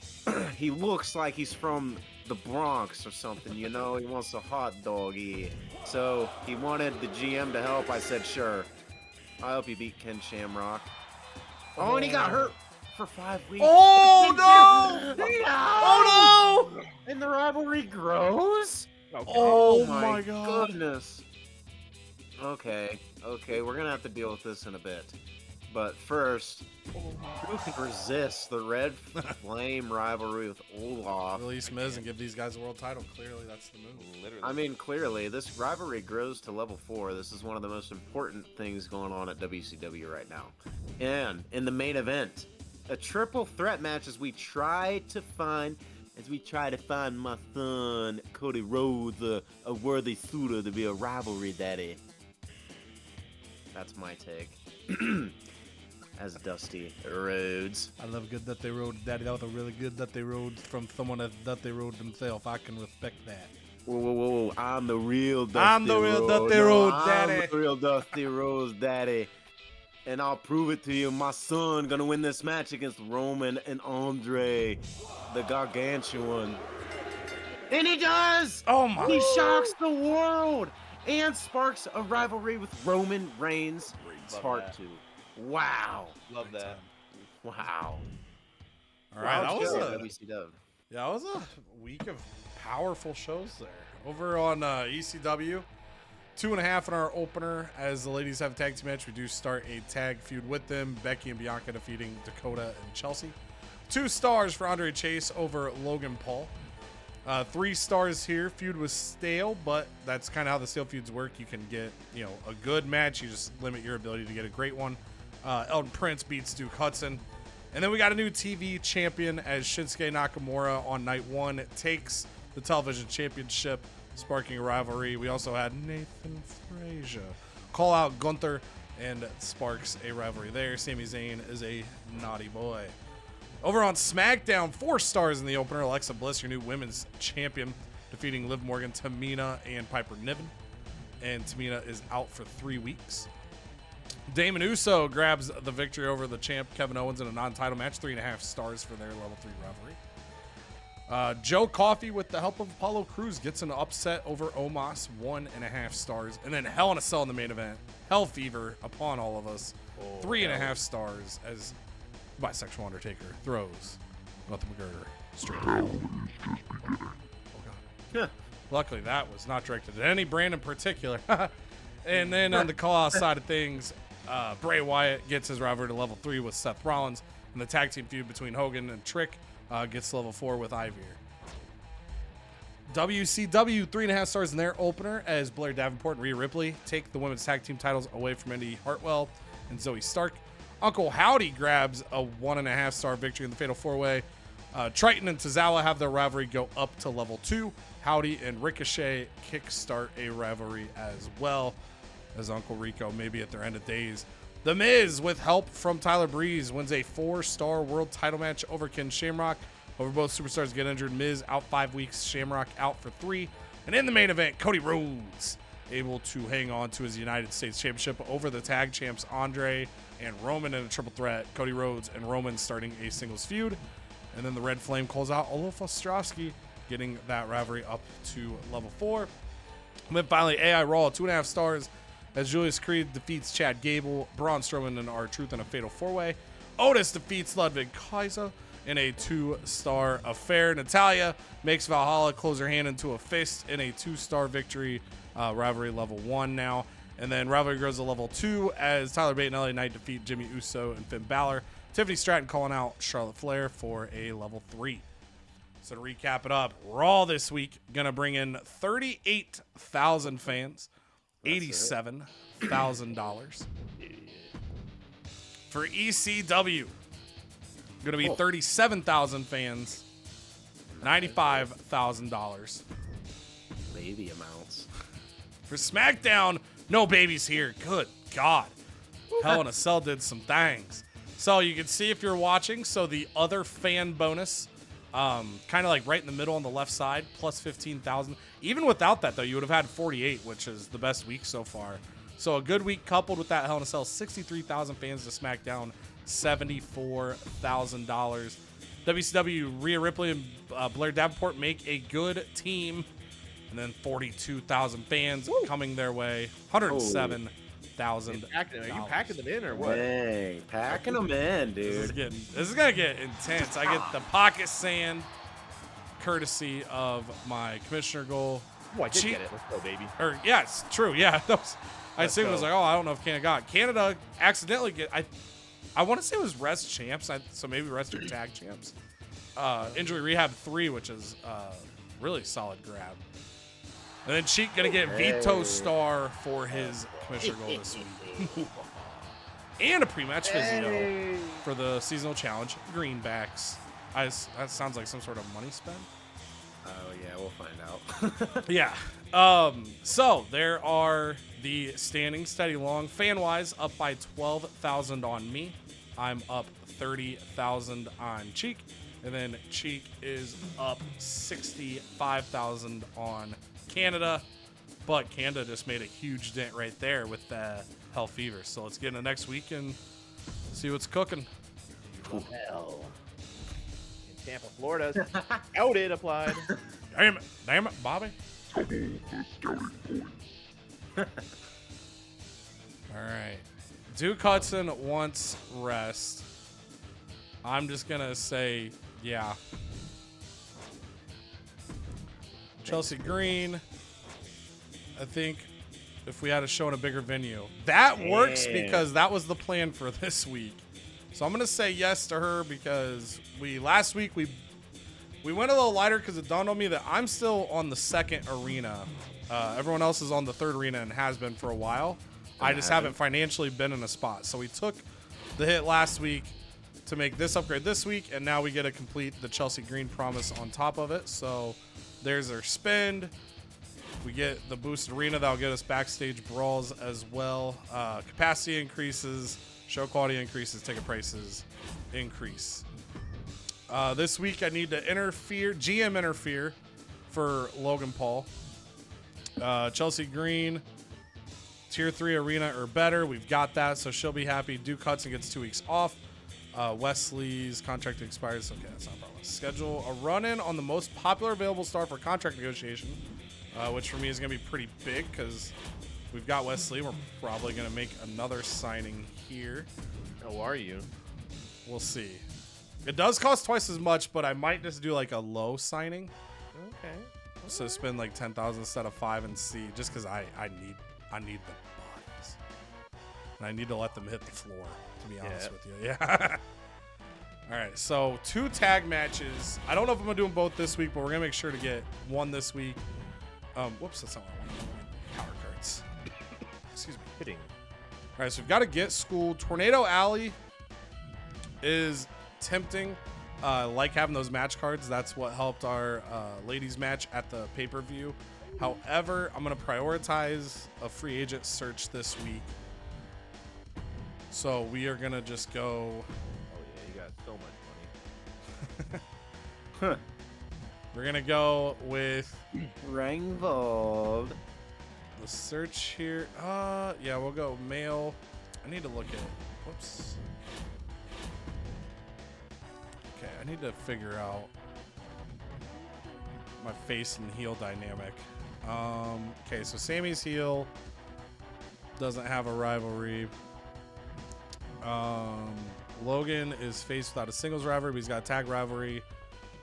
he looks like he's from the Bronx or something, you know? He wants a hot doggy. So he wanted the GM to help. I said, sure. I hope you beat Ken Shamrock. Oh, and he got hurt for 5 weeks. Oh, no! No! Oh, no! And the rivalry grows? Oh, my God. Goodness. Okay, we're going to have to deal with this in a bit. But first, who can resist the Red Flame rivalry with Olaf? Release Miz and give these guys a world title. Clearly, that's the move. Literally. I mean, clearly, this rivalry grows to level 4. This is one of the most important things going on at WCW right now. And in the main event, a triple threat match as we try to find my son, Cody Rhodes, a worthy suitor to be a rivalry daddy. That's my take. As Dusty Rhodes. I love good that they rode, Daddy. That was a really good that they rode from someone that they rode themselves. I can respect that. Whoa. I'm the real Dusty I'm the real Rhodes. Dusty Rhodes, Daddy. I'm the real Dusty Rhodes, Daddy. And I'll prove it to you. My son gonna win this match against Roman and Andre, the gargantuan. And he does! Oh my! He shocks the world and sparks a rivalry with Roman Reigns. Part 2. Wow. Love that. Wow. All right, that was WCW. Yeah, that was a week of powerful shows there. Over on ECW, 2.5 in our opener. As the ladies have a tag team match, we do start a tag feud with them. Becky and Bianca defeating Dakota and Chelsea. 2 stars for Andre Chase over Logan Paul. 3 stars here. Feud was stale, but that's kind of how the stale feuds work. You can get, a good match. You just limit your ability to get a great one. Elton Prince beats Duke Hudson. And then we got a new TV champion as Shinsuke Nakamura on night 1 takes the television championship, sparking a rivalry. We also had Nathan Frazier call out Gunther and sparks a rivalry there. Sami Zayn is a naughty boy. Over on Smackdown, 4 stars in the opener. Alexa Bliss, your new women's champion, defeating Liv Morgan, Tamina, and Piper Niven. And Tamina is out for 3 weeks. Damon Uso grabs the victory over the champ Kevin Owens in a non-title match. 3.5 stars for their level 3 rivalry. Joe Coffey, with the help of Apollo Crews, gets an upset over Omos. 1.5 stars. And then Hell in a Cell in the main event. Hell Fever upon all of us. 3.5 stars as bisexual Undertaker throws Gunther McGregor straight to hell. Oh God. Luckily that was not directed at any brand in particular. And then on the call-out side of things, Bray Wyatt gets his rivalry to level 3 with Seth Rollins, and the tag team feud between Hogan and Trick gets to level 4 with Xavier. WCW 3.5 stars in their opener as Blair Davenport and Rhea Ripley take the women's tag team titles away from Indy Hartwell and Zoe Stark. Uncle Howdy grabs a 1.5 star victory in the Fatal 4-Way. Triton and Tozawa have their rivalry go up to level 2. Howdy and Ricochet kickstart a rivalry as well, as Uncle Rico may be at their end of days. The Miz, with help from Tyler Breeze, wins a 4-star world title match over Ken Shamrock. Over both superstars get injured. Miz out 5 weeks, Shamrock out for 3. And in the main event, Cody Rhodes able to hang on to his United States Championship over the tag champs Andre and Roman in a triple threat. Cody Rhodes and Roman starting a singles feud. And then the Red Flame calls out Olaf Ostrowski, getting that rivalry up to level 4. And then finally, AI Raw, 2.5 stars, as Julius Creed defeats Chad Gable, Braun Strowman, and R-Truth in a Fatal 4-Way. Otis defeats Ludwig Kaiser in a 2-star affair. Natalya makes Valhalla close her hand into a fist in a 2-star victory. Rivalry level 1 now. And then rivalry grows to level 2 as Tyler Bate and LA Knight defeat Jimmy Uso and Finn Balor. Tiffany Stratton calling out Charlotte Flair for a level 3. So to recap it up, Raw this week gonna bring in 38,000 fans, $87,000. For ECW, gonna be 37,000 fans, $95,000. Baby amounts. For SmackDown, no babies here. Good God. Hell in a Cell did some things. So you can see if you're watching, so the other fan bonus, kind of like right in the middle on the left side, plus 15,000. Even without that, though, you would have had 48, which is the best week so far. So a good week coupled with that Hell in a Cell, 63,000 fans to SmackDown, $74,000. WCW, Rhea Ripley and Blair Davenport make a good team. And then 42,000 fans coming their way, $107,000. Are you packing them in or what? Dang, packing them in, dude. This is gonna get intense. I get the pocket sand, courtesy of my commissioner goal. Oh, I did get it. Let's go, baby. Or yeah, it's true. Yeah, I assumed it was like, oh, I don't know if Canada got it. Canada accidentally get. I want to say it was Rest Champs, so maybe Rest your Tag Champs. Injury Rehab 3, which is really solid grab. And then Cheek gonna get Veto Star for his commissioner goal this week. And a pre-match physio for the seasonal challenge, Greenbacks. That sounds like some sort of money spend. Oh yeah, we'll find out. Yeah. So there are the standings steady long. Fan-wise, up by 12,000 on me. I'm up 30,000 on Cheek. And then Cheek is up 65,000 on Canada, but Canada just made a huge dent right there with the Hell Fever. So let's get into next week and see what's cooking. Hell. In Tampa, Florida. Outed applied. Damn it, Bobby. All right. Duke Hudson wants rest. I'm just going to say, yeah. Chelsea Green, I think if we had a show in a bigger venue. That works because that was the plan for this week. So I'm going to say yes to her because last week we went a little lighter because it dawned on me that I'm still on the second arena. Everyone else is on the third arena and has been for a while. I just haven't financially been in a spot. So we took the hit last week to make this upgrade this week, and now we get to complete the Chelsea Green promise on top of it. So there's our spend. We get the boosted arena that'll get us backstage brawls as well. Capacity increases, show quality increases, ticket prices increase. This week I need to GM interfere for Logan Paul. Chelsea Green, tier 3 arena or better. We've got that, so she'll be happy. Duke Hudson gets 2 weeks off. Wesley's contract expires. Okay, that's not a problem. Schedule a run-in on the most popular available star for contract negotiation, which for me is going to be pretty big because we've got Wesley. We're probably going to make another signing here. How are you? We'll see. It does cost twice as much, but I might just do like a low signing. Okay. So spend like 10,000 instead of 5 and see, just because I need the bodies. And I need to let them hit the floor, to be honest with you. Yeah. All right, so 2 tag matches. I don't know if I'm gonna do them both this week, but we're gonna make sure to get one this week. Whoops, that's not what I wanted. Power cards. Excuse me. Hitting. All right, so we've got to get schooled. Tornado Alley is tempting. Like having those match cards. That's what helped our ladies match at the pay-per-view. However, I'm gonna prioritize a free agent search this week. So we are gonna just go. You got so much Huh. We're gonna go with Ringvold. the search here. Yeah, we'll go male. I need to look at. Whoops. Okay, I need to figure out my face and heel dynamic. Okay, so Sammy's heel doesn't have a rivalry. Logan is face without a singles rivalry, but he's got a tag rivalry.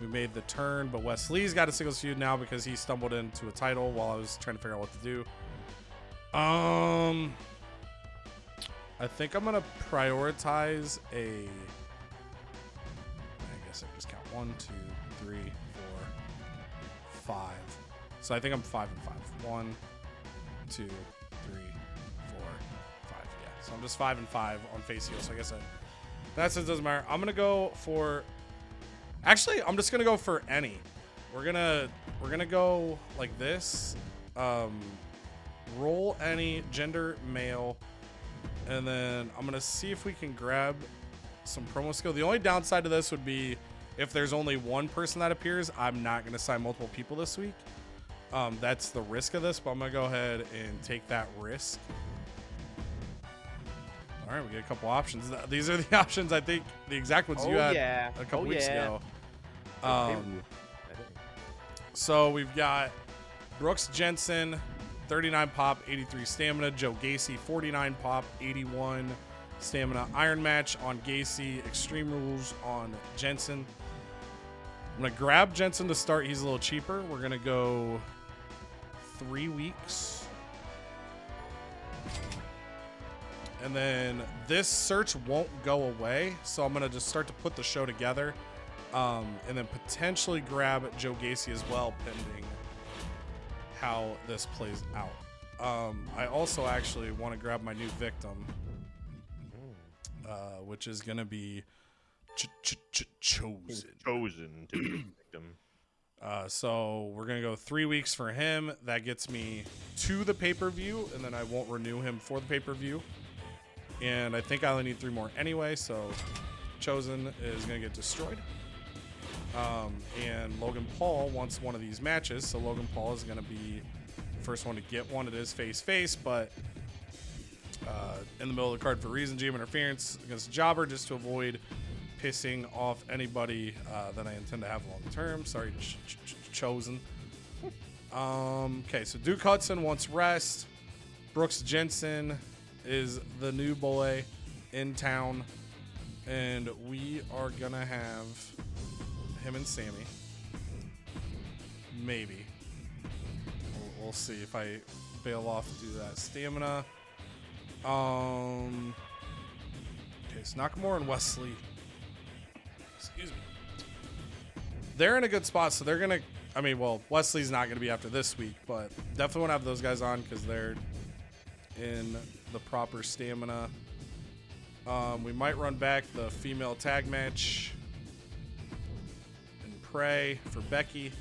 We made the turn, but Wes Lee's got a singles feud now because he stumbled into a title while I was trying to figure out what to do. I think I'm gonna prioritize a. I guess I just count 1, 2, 3, 4, 5. So I think I'm 5 and 5. 1, 2, 3, 4, 5. Yeah. So I'm just 5 and 5 on face heel. So I guess that says it doesn't matter. I'm gonna go for. Actually, I'm just gonna go for any. We're gonna go like this. Roll any, gender male, and then I'm gonna see if we can grab some promo skill. The only downside to this would be if there's only one person that appears, I'm not gonna sign multiple people this week. That's the risk of this, but I'm gonna go ahead and take that risk. All right, we get a couple options. These are the options, I think, the exact ones you had a couple weeks ago. So we've got Brooks Jensen, 39 pop, 83 stamina. Joe Gacy, 49 pop, 81 stamina. Iron match on Gacy. Extreme rules on Jensen. I'm going to grab Jensen to start. He's a little cheaper. We're going to go 3 weeks. And then this search won't go away. So I'm going to just start to put the show together. And then potentially grab Joe Gacy as well, pending how this plays out. I also actually want to grab my new victim, which is going to be Chosen. Chosen to be the victim. So we're going to go 3 weeks for him. That gets me to the pay-per-view, and then I won't renew him for the pay-per-view. And I think I only need 3 more anyway, so Chosen is going to get destroyed. And Logan Paul wants one of these matches, so Logan Paul is going to be the first one to get one. It is face-face, but in the middle of the card for reason, GM interference against Jobber, just to avoid pissing off anybody that I intend to have long term. Sorry, Chosen. Okay, so Duke Hudson wants rest. Brooks Jensen is the new boy in town, and we are going to have him and Sammy. Maybe. We'll see if I bail off to do that. Stamina. Okay, so Nakamura and Wesley. Excuse me. They're in a good spot, so they're going to... I mean, well, Wesley's not going to be after this week, but definitely want to have those guys on because they're in the proper stamina. We might run back the female tag match. Pray for Becky.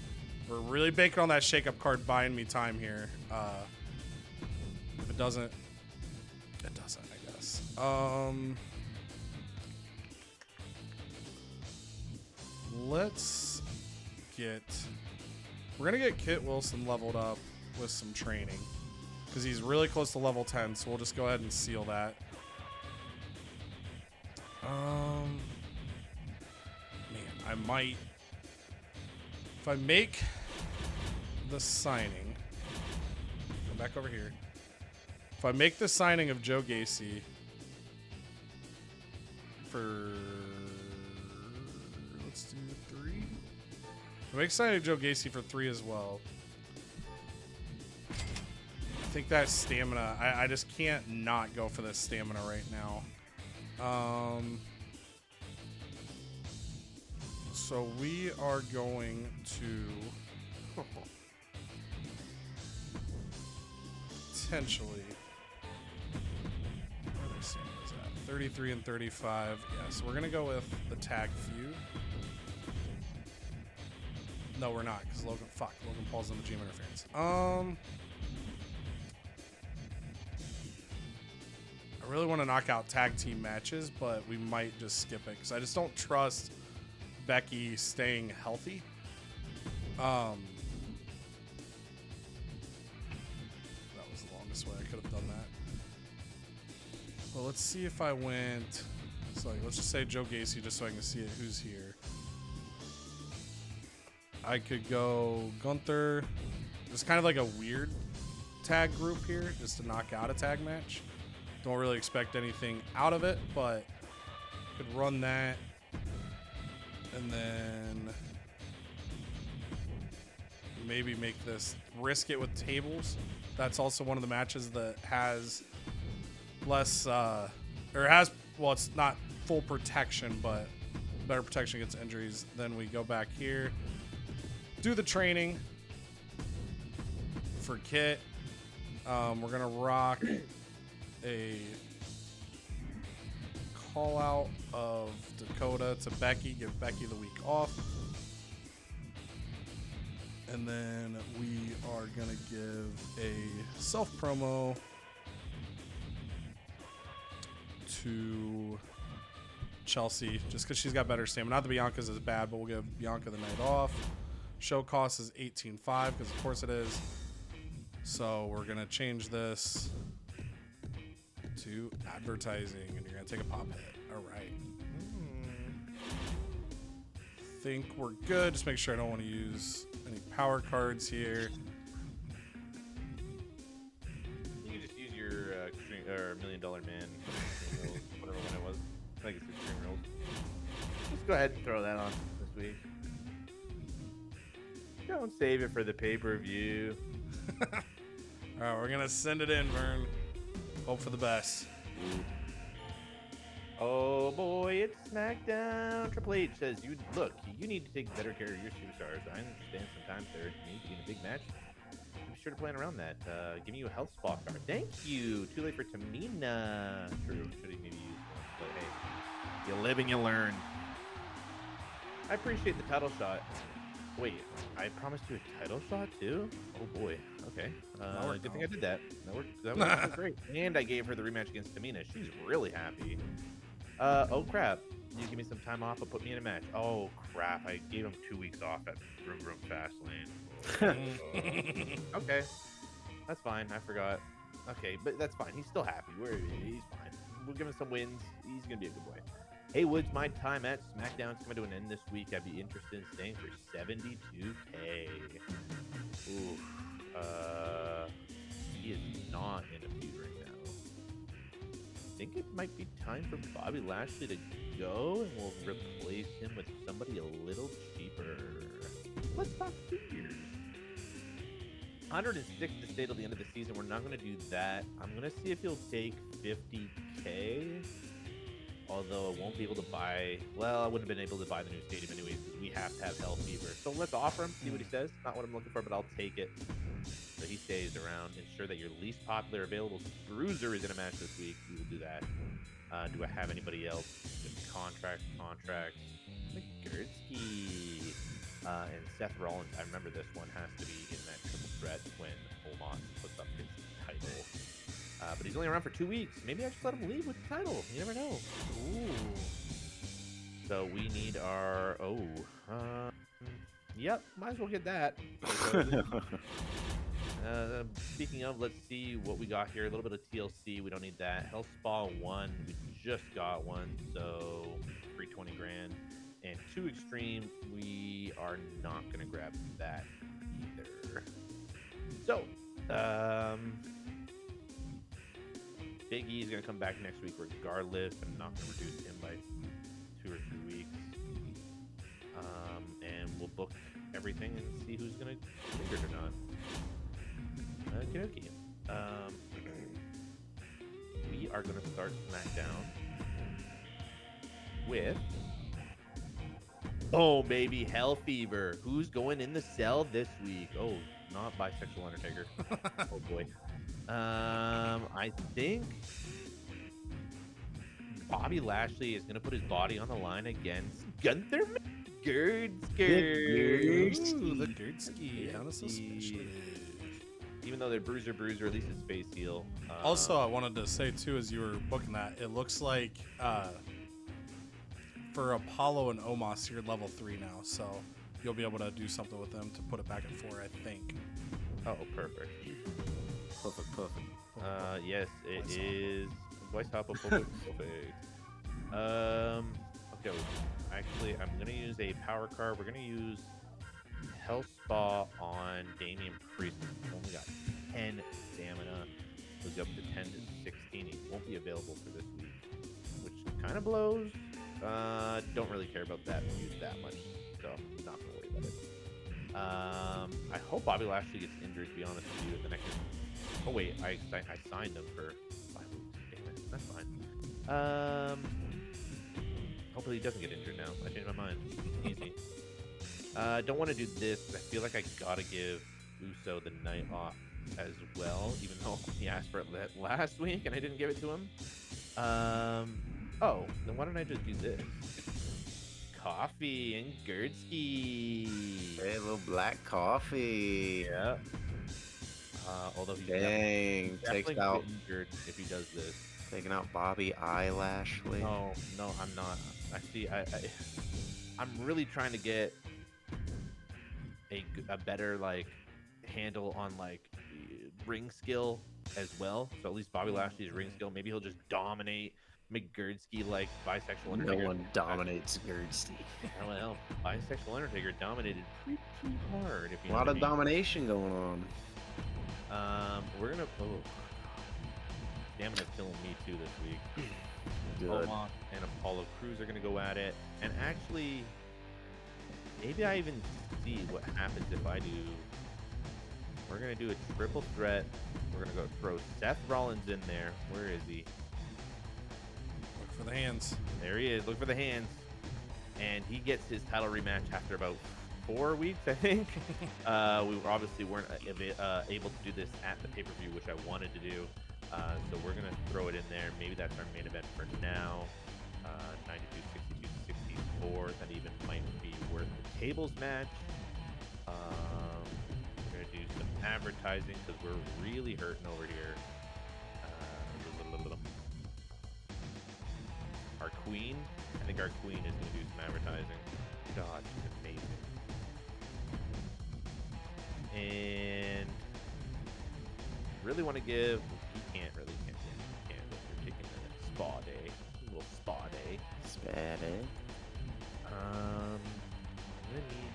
We're really banking on that Shakeup card buying me time here. If it doesn't, it doesn't, I guess. Let's get... We're going to get Kit Wilson leveled up with some training because he's really close to level 10, so we'll just go ahead and seal that. Man, I might... If I make the signing, go back over here. If I make the signing of Joe Gacy for, let's do 3. If I make signing of Joe Gacy for 3 as well. I think that stamina, I just can't not go for this stamina right now. So we are going to potentially. Where are their standings at? 33 and 35. Yeah, so we're gonna go with the tag feud. No, we're not, because Logan Paul's in the GM interference. I really want to knock out tag team matches, but we might just skip it because I just don't trust Becky staying healthy. That was the longest way I could have done that. Well, let's see if I went. So let's just say Joe Gacy, just so I can see it, who's here. I could go Gunther. It's kind of like a weird tag group here, just to knock out a tag match. Don't really expect anything out of it, but could run that. And then maybe make this, risk it with tables. That's also one of the matches that has less, well, it's not full protection, but better protection against injuries. Then we go back here, do the training for Kit. We're gonna rock a call out of Dakota to Becky, give Becky the week off. And then we are gonna give a self promo to Chelsea, just because she's got better stamina. Not that Bianca's is bad, but we'll give Bianca the night off. Show cost is 18.5, because of course it is. So we're gonna change this to advertising, and you're gonna take a pop hit. All right. Think we're good. Just make sure I don't want to use any power cards here. You can just use your $1 Million Man, whatever one it was. I think it's Extreme Rules. Let's go ahead and throw that on this week. Don't save it for the pay-per-view. All right, we're gonna send it in, Vern. Hope for the best. Oh boy, it's Smackdown. Triple H says, you need to take better care of your superstars. I understand sometimes they're need to be in a big match. Be sure to plan around that. Giving you a health spa card. Thank you. Too late for Tamina. True. Should have maybe used one. But hey, you live and you learn. I appreciate the title shot. Wait, I promised you a title shot too? Oh boy. Okay. Good thing I did that. That worked great. And I gave her the rematch against Tamina. She's really happy. Oh crap. You give me some time off, but put me in a match. Oh crap. I gave him 2 weeks off at Room Fastlane. Okay. That's fine. I forgot. Okay, but that's fine. He's still happy. He's fine. We'll give him some wins. He's going to be a good boy. Hey, Woods, my time at Smackdown's coming to an end this week. I'd be interested in staying for 72K. Ooh. He is not in a feud right now. I think it might be time for Bobby Lashley to go, and we'll replace him with somebody a little cheaper. Let's talk figures. 106 to stay till the end of the season. We're not going to do that. I'm going to see if he'll take 50K. Although I won't be able to buy, well, I wouldn't have been able to buy the new stadium anyways, because we have to have Hell Fever. So let's offer him, see what he says. Not what I'm looking for, but I'll take it. So he stays around. Ensure that your least popular available bruiser is in a match this week. We will do that. Do I have anybody else? Just contracts. McGursky. And Seth Rollins, I remember this one has to be in that triple threat when Omos puts up his title. But he's only around for 2 weeks. Maybe I just let him leave with the title. You never know. Ooh. So we need our... Yep, might as well get that. Speaking of, let's see what we got here. A little bit of TLC. We don't need that. Health Spa 1. We just got one. So 320 grand. And 2 Extreme. We are not going to grab that either. So, Big E is going to come back next week regardless. I'm not going to reduce him by 2 or 3 weeks. And we'll book everything and see who's going to take it or not. Okay. We are going to start SmackDown with Oh, baby, Hell Fever. Who's going in the cell this week? Oh, not bisexual Undertaker. Oh boy. I think Bobby Lashley is gonna put his body on the line against Gunther Gerdski. Ooh, the Gerdski. How suspicious. Even though they're bruiser, at least it's face heel. Also, I wanted to say too, as you were booking that, it looks like for Apollo and Omos, you're level 3 now, so you'll be able to do something with them to put it back at 4, I think. Oh, perfect. Perfect. Yes, it is. Voice hop perfect. Okay. Actually, I'm gonna use a power card. We're gonna use Hell Spa on Damian Priest. He's only got 10 stamina. He'll go up to 10 to 16. He won't be available for this week, which kind of blows. Don't really care about that use that much, so I'm not gonna worry about it. I hope Bobby Lashley gets injured, to be honest with you, at the next. Oh wait, I signed him for 5 weeks. Damn it, that's fine. Hopefully he doesn't get injured now. I changed my mind. Easy. Don't want to do this. I feel like I gotta give Uso the night off as well, even though he asked for it last week and I didn't give it to him. Oh, then why don't I just do this? Coffee and Gerdski. Hey, a little black coffee. Yeah. Although he's Dang, definitely takes out, injured if he does this. taking out Bobby Eyelashley. No, I'm not. I see. I'm really trying to get a better like handle on like ring skill as well. So at least Bobby Lashley's ring skill. Maybe he'll just dominate McGurdsky like bisexual No Undertaker. one dominates Gerdski. Well, bisexual Undertaker dominated pretty hard. If you A know lot what of I mean. domination going on. We're gonna. Oh, Stamina's killing me too this week. Good. Omos and Apollo Crews are gonna go at it, and actually, maybe I even see what happens if I do. We're gonna do a triple threat. We're gonna go throw Seth Rollins in there. Where is he? Look for the hands. There he is. Look for the hands, and he gets his title rematch after about 4 weeks, I think. We obviously weren't able to do this at the pay-per-view, which I wanted to do. So we're going to throw it in there. Maybe that's our main event for now. 92, 62, 64. That even might be worth the tables match. We're going to do some advertising because we're really hurting over here. Our queen. I think our queen is going to do some advertising. God, she's amazing. And really want to give. He can't really. Can't. You're taking a spa day. A little spa day. Spade. I'm gonna need.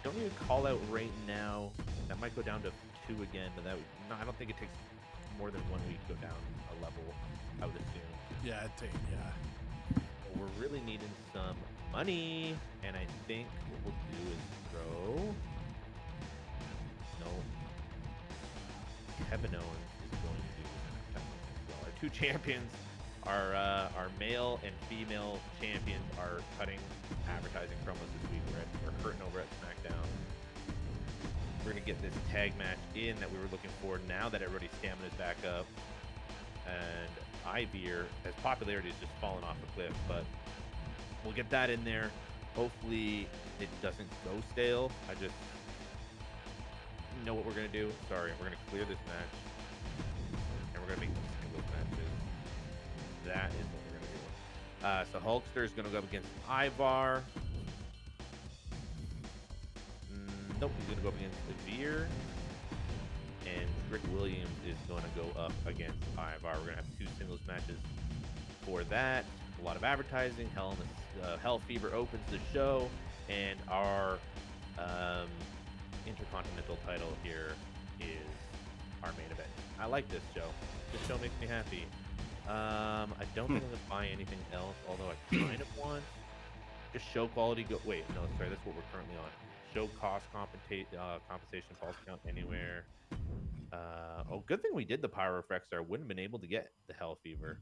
Don't need a call out right now. That might go down to 2 again, but that would, no, I don't think it takes more than 1 week to go down a level. I would assume. Yeah, yeah. We're really needing some money, and I think what we'll do is throw. No. Kevin Owens is going to do this as well. Our 2 champions, our male and female champions, are cutting advertising promos this week. We're hurting over at Smackdown. We're gonna get this tag match in that we were looking for now that everybody's stamina's back up. And Xavier, his popularity is just falling off a cliff, but we'll get that in there. Hopefully it doesn't go stale. I just know what we're gonna do. Sorry, we're gonna clear this match, and we're gonna make these singles matches. That is what we're gonna do. So Hulkster is gonna go up against Ivar. Nope, he's gonna go up against Xavier. And Rick Williams is going to go up against Ivar. We're going to have 2 singles matches for that. A lot of advertising. Hell Fever opens the show, and our Intercontinental title here is our main event. I like this show. This show makes me happy. I don't think I'm going to buy anything else, although I kind of want. Just show quality. Wait, no, sorry, that's what we're currently on. Show cost compensation, false count anywhere. Oh, good thing we did the Pyro Effects, or I wouldn't have been able to get the Hell Fever.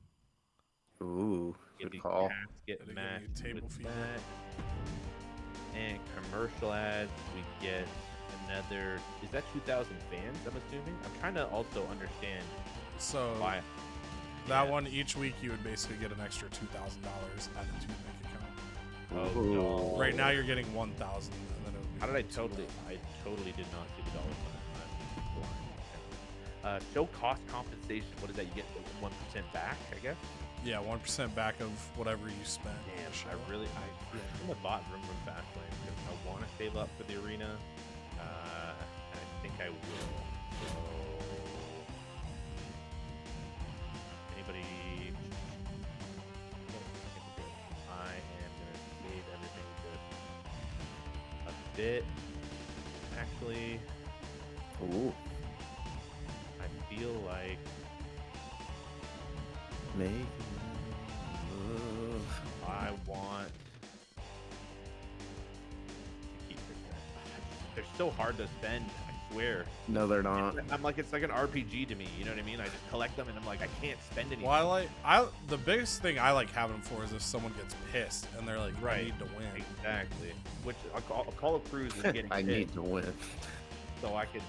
Ooh, good call. Get Gotta give matched me table with fever. that. and commercial ads. We get another. Is that 2,000 fans? I'm assuming. I'm trying to also understand So why. that Yeah. one each week you would basically get an extra $2,000 added to your bank account. Oh no! Right now you're getting 1,000, and then it would be How did I 2,000. totally did not see the dollar sign. Show cost compensation. What is that? You get 1% back, I guess. Yeah, 1% back of whatever you spent. Damn, Sure. I shouldn't have bought Room Fastlane because I want to save up for the arena. And I think I will. So, anybody? I am gonna save everything just a bit. Actually, Ooh. I feel like Make I want to keep this. They're so hard to spend. I swear. No, they're not. I'm like, it's like an RPG to me. You know what I mean? I just collect them, and I'm like, I can't spend anything. Well, the biggest thing I like having them for is if someone gets pissed and they're like, I Right. need to win. Exactly. Which Apollo Crews is getting. I pissed, need to win. so I could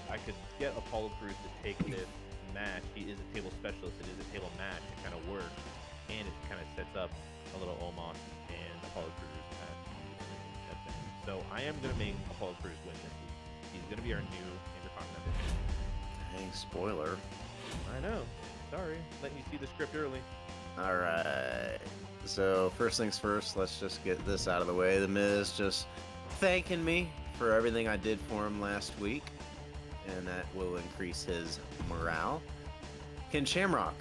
get Apollo Crews to take this match. He is a table specialist. It is a table match. It kind of works, and it kind of sets up a little Omos and Apollo Crews match. So I am gonna make Apollo Crews win this week. He's gonna be our new Intercontinental. Dang, spoiler. I know. Sorry, letting you see the script early. All right. So first things first, let's just get this out of the way. The Miz just thanking me for everything I did for him last week, and that will increase his morale. Ken Shamrock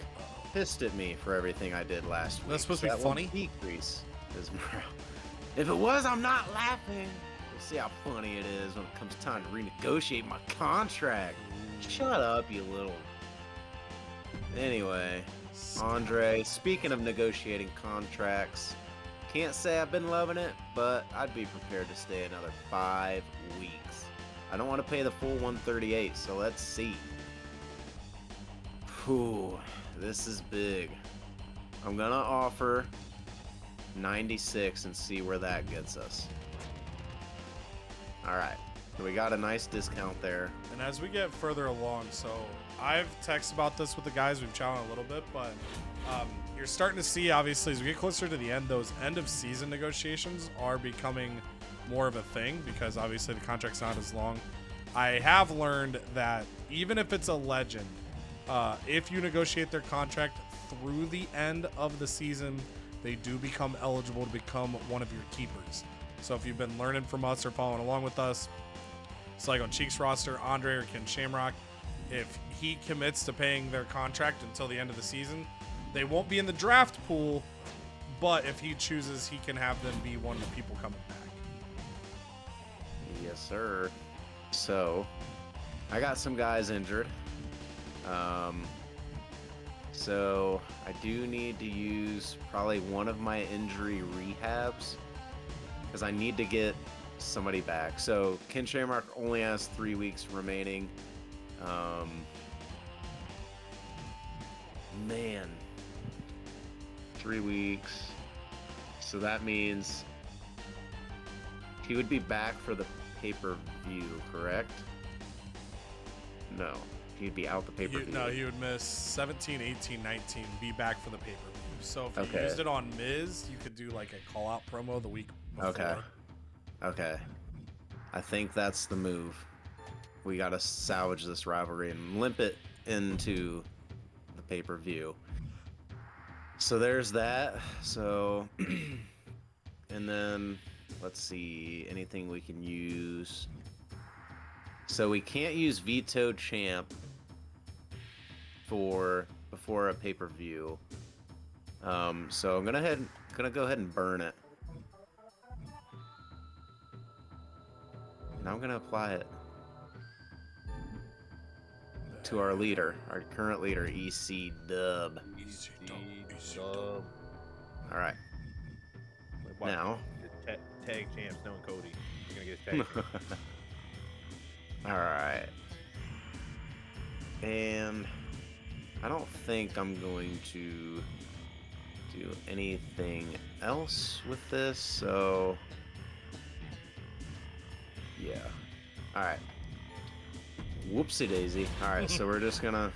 pissed at me for everything I did last week. That's supposed to be that will funny? Decrease his morale. If it was, I'm not laughing. We'll see how funny it is when it comes time to renegotiate my contract. Shut up, you little. Anyway, Andre, speaking of negotiating contracts, can't say I've been loving it, but I'd be prepared to stay another 5 weeks. I don't want to pay the full 138, so let's see. Whew, this is big. I'm gonna offer 96 and see where that gets us. Alright, so we got a nice discount there. And as we get further along, so I've texted about this with the guys, we've chatted a little bit, but you're starting to see, obviously, as we get closer to the end, those end of season negotiations are becoming more of a thing because obviously the contract's not as long. I have learned that even if it's a legend, if you negotiate their contract through the end of the season, they do become eligible to become one of your keepers. So if you've been learning from us or following along with us, it's like on Cheek's roster, Andre or Ken Shamrock, if he commits to paying their contract until the end of the season, they won't be in the draft pool, but if he chooses, he can have them be one of the people coming back. Yes, sir. So, I got some guys injured. So I do need to use probably one of my injury rehabs because I need to get somebody back. So Ken Shamrock only has 3 weeks remaining. Man, 3 weeks. So that means he would be back for the pay-per-view, correct? No, he'd be out the pay-per-view. No, he would miss 17, 18, 19, be back for the pay-per-view. So if you Okay. used it on Miz, you could do like a call-out promo the week before. Okay. I think that's the move. We gotta salvage this rivalry and limp it into the pay-per-view. So there's that. So, and then let's see, anything we can use. So we can't use Veto Champ before a pay-per-view. So I'm gonna go ahead and burn it. And I'm gonna apply it to our leader, our current leader, EC Dub. Dub. All right. Now. Tag champ, Snow and Cody. You're gonna get his tag. All right. And I don't think I'm going to do anything else with this, so Yeah. All right. Whoopsie daisy. All right, so we're just gonna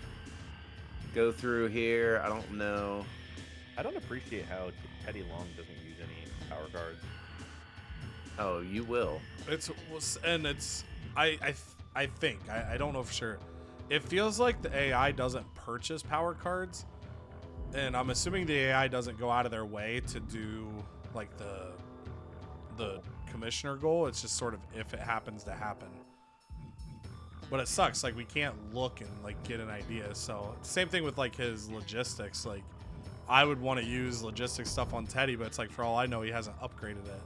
go through here. I don't know. I don't appreciate how Teddy Long doesn't use any power cards. Oh, you will. I think I don't know for sure. It feels like the AI doesn't purchase power cards, and I'm assuming the AI doesn't go out of their way to do like the commissioner goal. It's just sort of if it happens to happen. But it sucks. Like we can't look and like get an idea. So same thing with like his logistics. Like I would want to use logistics stuff on Teddy, but it's like for all I know, he hasn't upgraded it.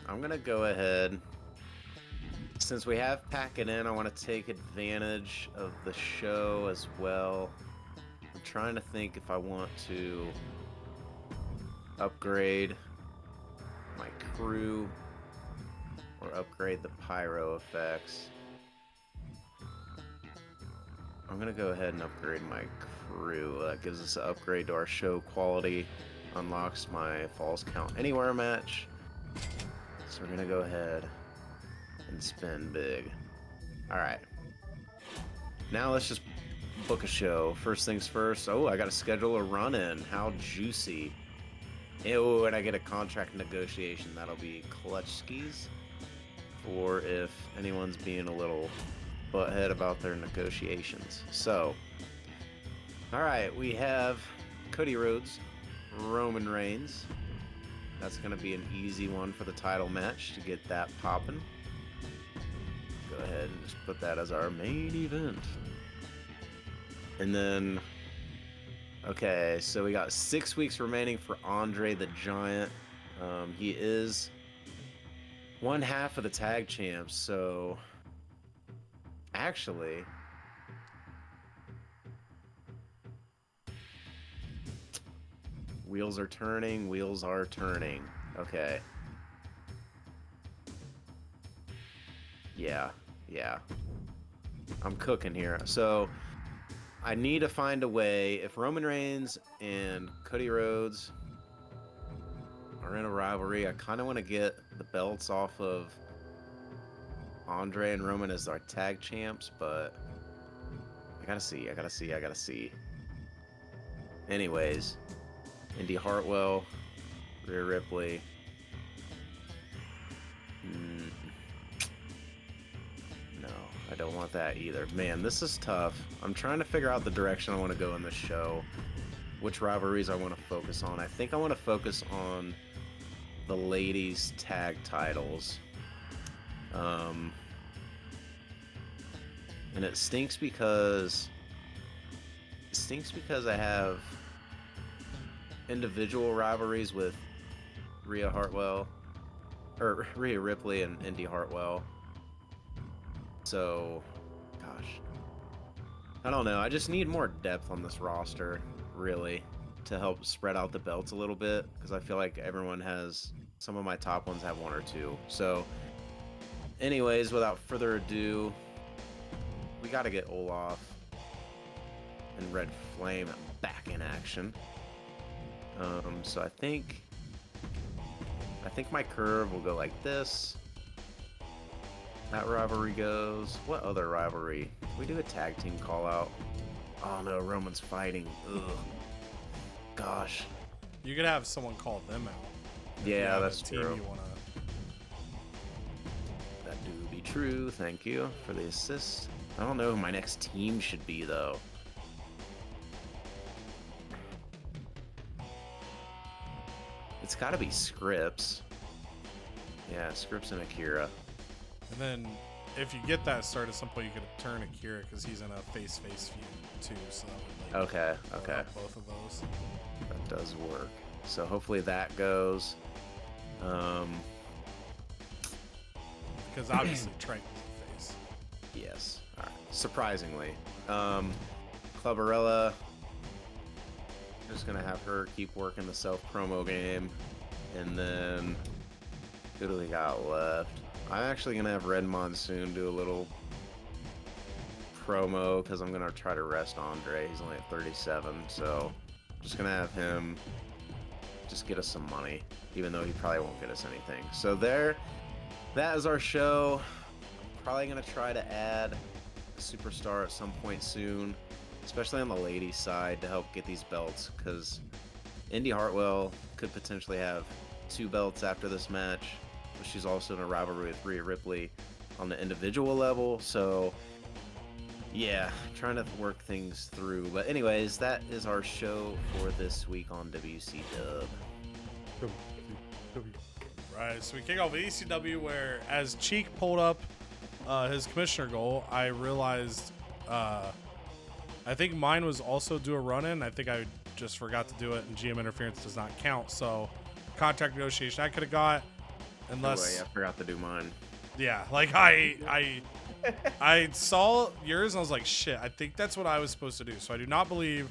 I'm gonna go ahead. Since we have Pack It In, I want to take advantage of the show as well. I'm trying to think if I want to upgrade my crew or upgrade the pyro effects. I'm gonna go ahead and upgrade my crew. That gives us an upgrade to our show quality, unlocks my Falls Count Anywhere match. So we're gonna go ahead and spin big. Alright. Now let's just book a show. First things first. Oh, I gotta schedule a run-in. How juicy. Oh, and I get a contract negotiation. That'll be clutch skis. Or if anyone's being a little butthead about their negotiations. So, alright, we have Cody Rhodes, Roman Reigns. That's going to be an easy one for the title match to get that popping. Go ahead and just put that as our main event. And then, okay, so we got 6 weeks remaining for Andre the Giant. He is one half of the tag champs, so actually, wheels are turning, wheels are turning. Okay. Yeah. I'm cooking here. So, I need to find a way. If Roman Reigns and Cody Rhodes are in a rivalry, I kind of want to get the belts off of Andre and Roman as our tag champs, but I gotta see. Anyways, Indy Hartwell, Rhea Ripley. No, I don't want that either. Man, this is tough. I'm trying to figure out the direction I want to go in this show. Which rivalries I want to focus on. I think I want to focus on the ladies' tag titles. And it stinks because I have individual rivalries with Rhea Ripley and Indy Hartwell. So, gosh, I don't know. I just need more depth on this roster, really, to help spread out the belts a little bit, because I feel like everyone has, some of my top ones have one or two. So, anyways, without further ado, we got to get Olaf and Red Flame back in action. So I think my curve will go like this. That rivalry goes. What other rivalry? Can we do a tag team call out? Oh no, Roman's fighting. Ugh. Gosh. You could have someone call them out. Yeah, that's team true. You wanna... That do be true. Thank you for the assist. I don't know who my next team should be though. It's got to be Scripps. Yeah, Scripps and Akira. And then if you get that start at some point, you could turn Akira because he's in a face-face feud too. So that would, like, Okay. both of those. That does work. So hopefully that goes. Because obviously Trank is a face. Yes. All right. Surprisingly, Clubberella. Just gonna have her keep working the self promo game, and then who do we got left? I'm actually gonna have Red Monsoon do a little promo because I'm gonna try to rest Andre. He's only at 37, so just gonna have him just get us some money, even though he probably won't get us anything. So there that is our show. Probably gonna try to add a superstar at some point soon, especially on the ladies' side to help get these belts, because Indy Hartwell could potentially have 2 belts after this match, but she's also in a rivalry with Rhea Ripley on the individual level. So yeah, trying to work things through. But anyways, that is our show for this week on WC Dub. Right, so we kick off with ECW, where as Cheek pulled up his commissioner goal, I realized I think mine was also do a run-in. I think I just forgot to do it, and GM interference does not count. So contract negotiation I could have got, unless I forgot to do mine. Yeah, like I saw yours and I was like, shit, I think that's what I was supposed to do. So I do not believe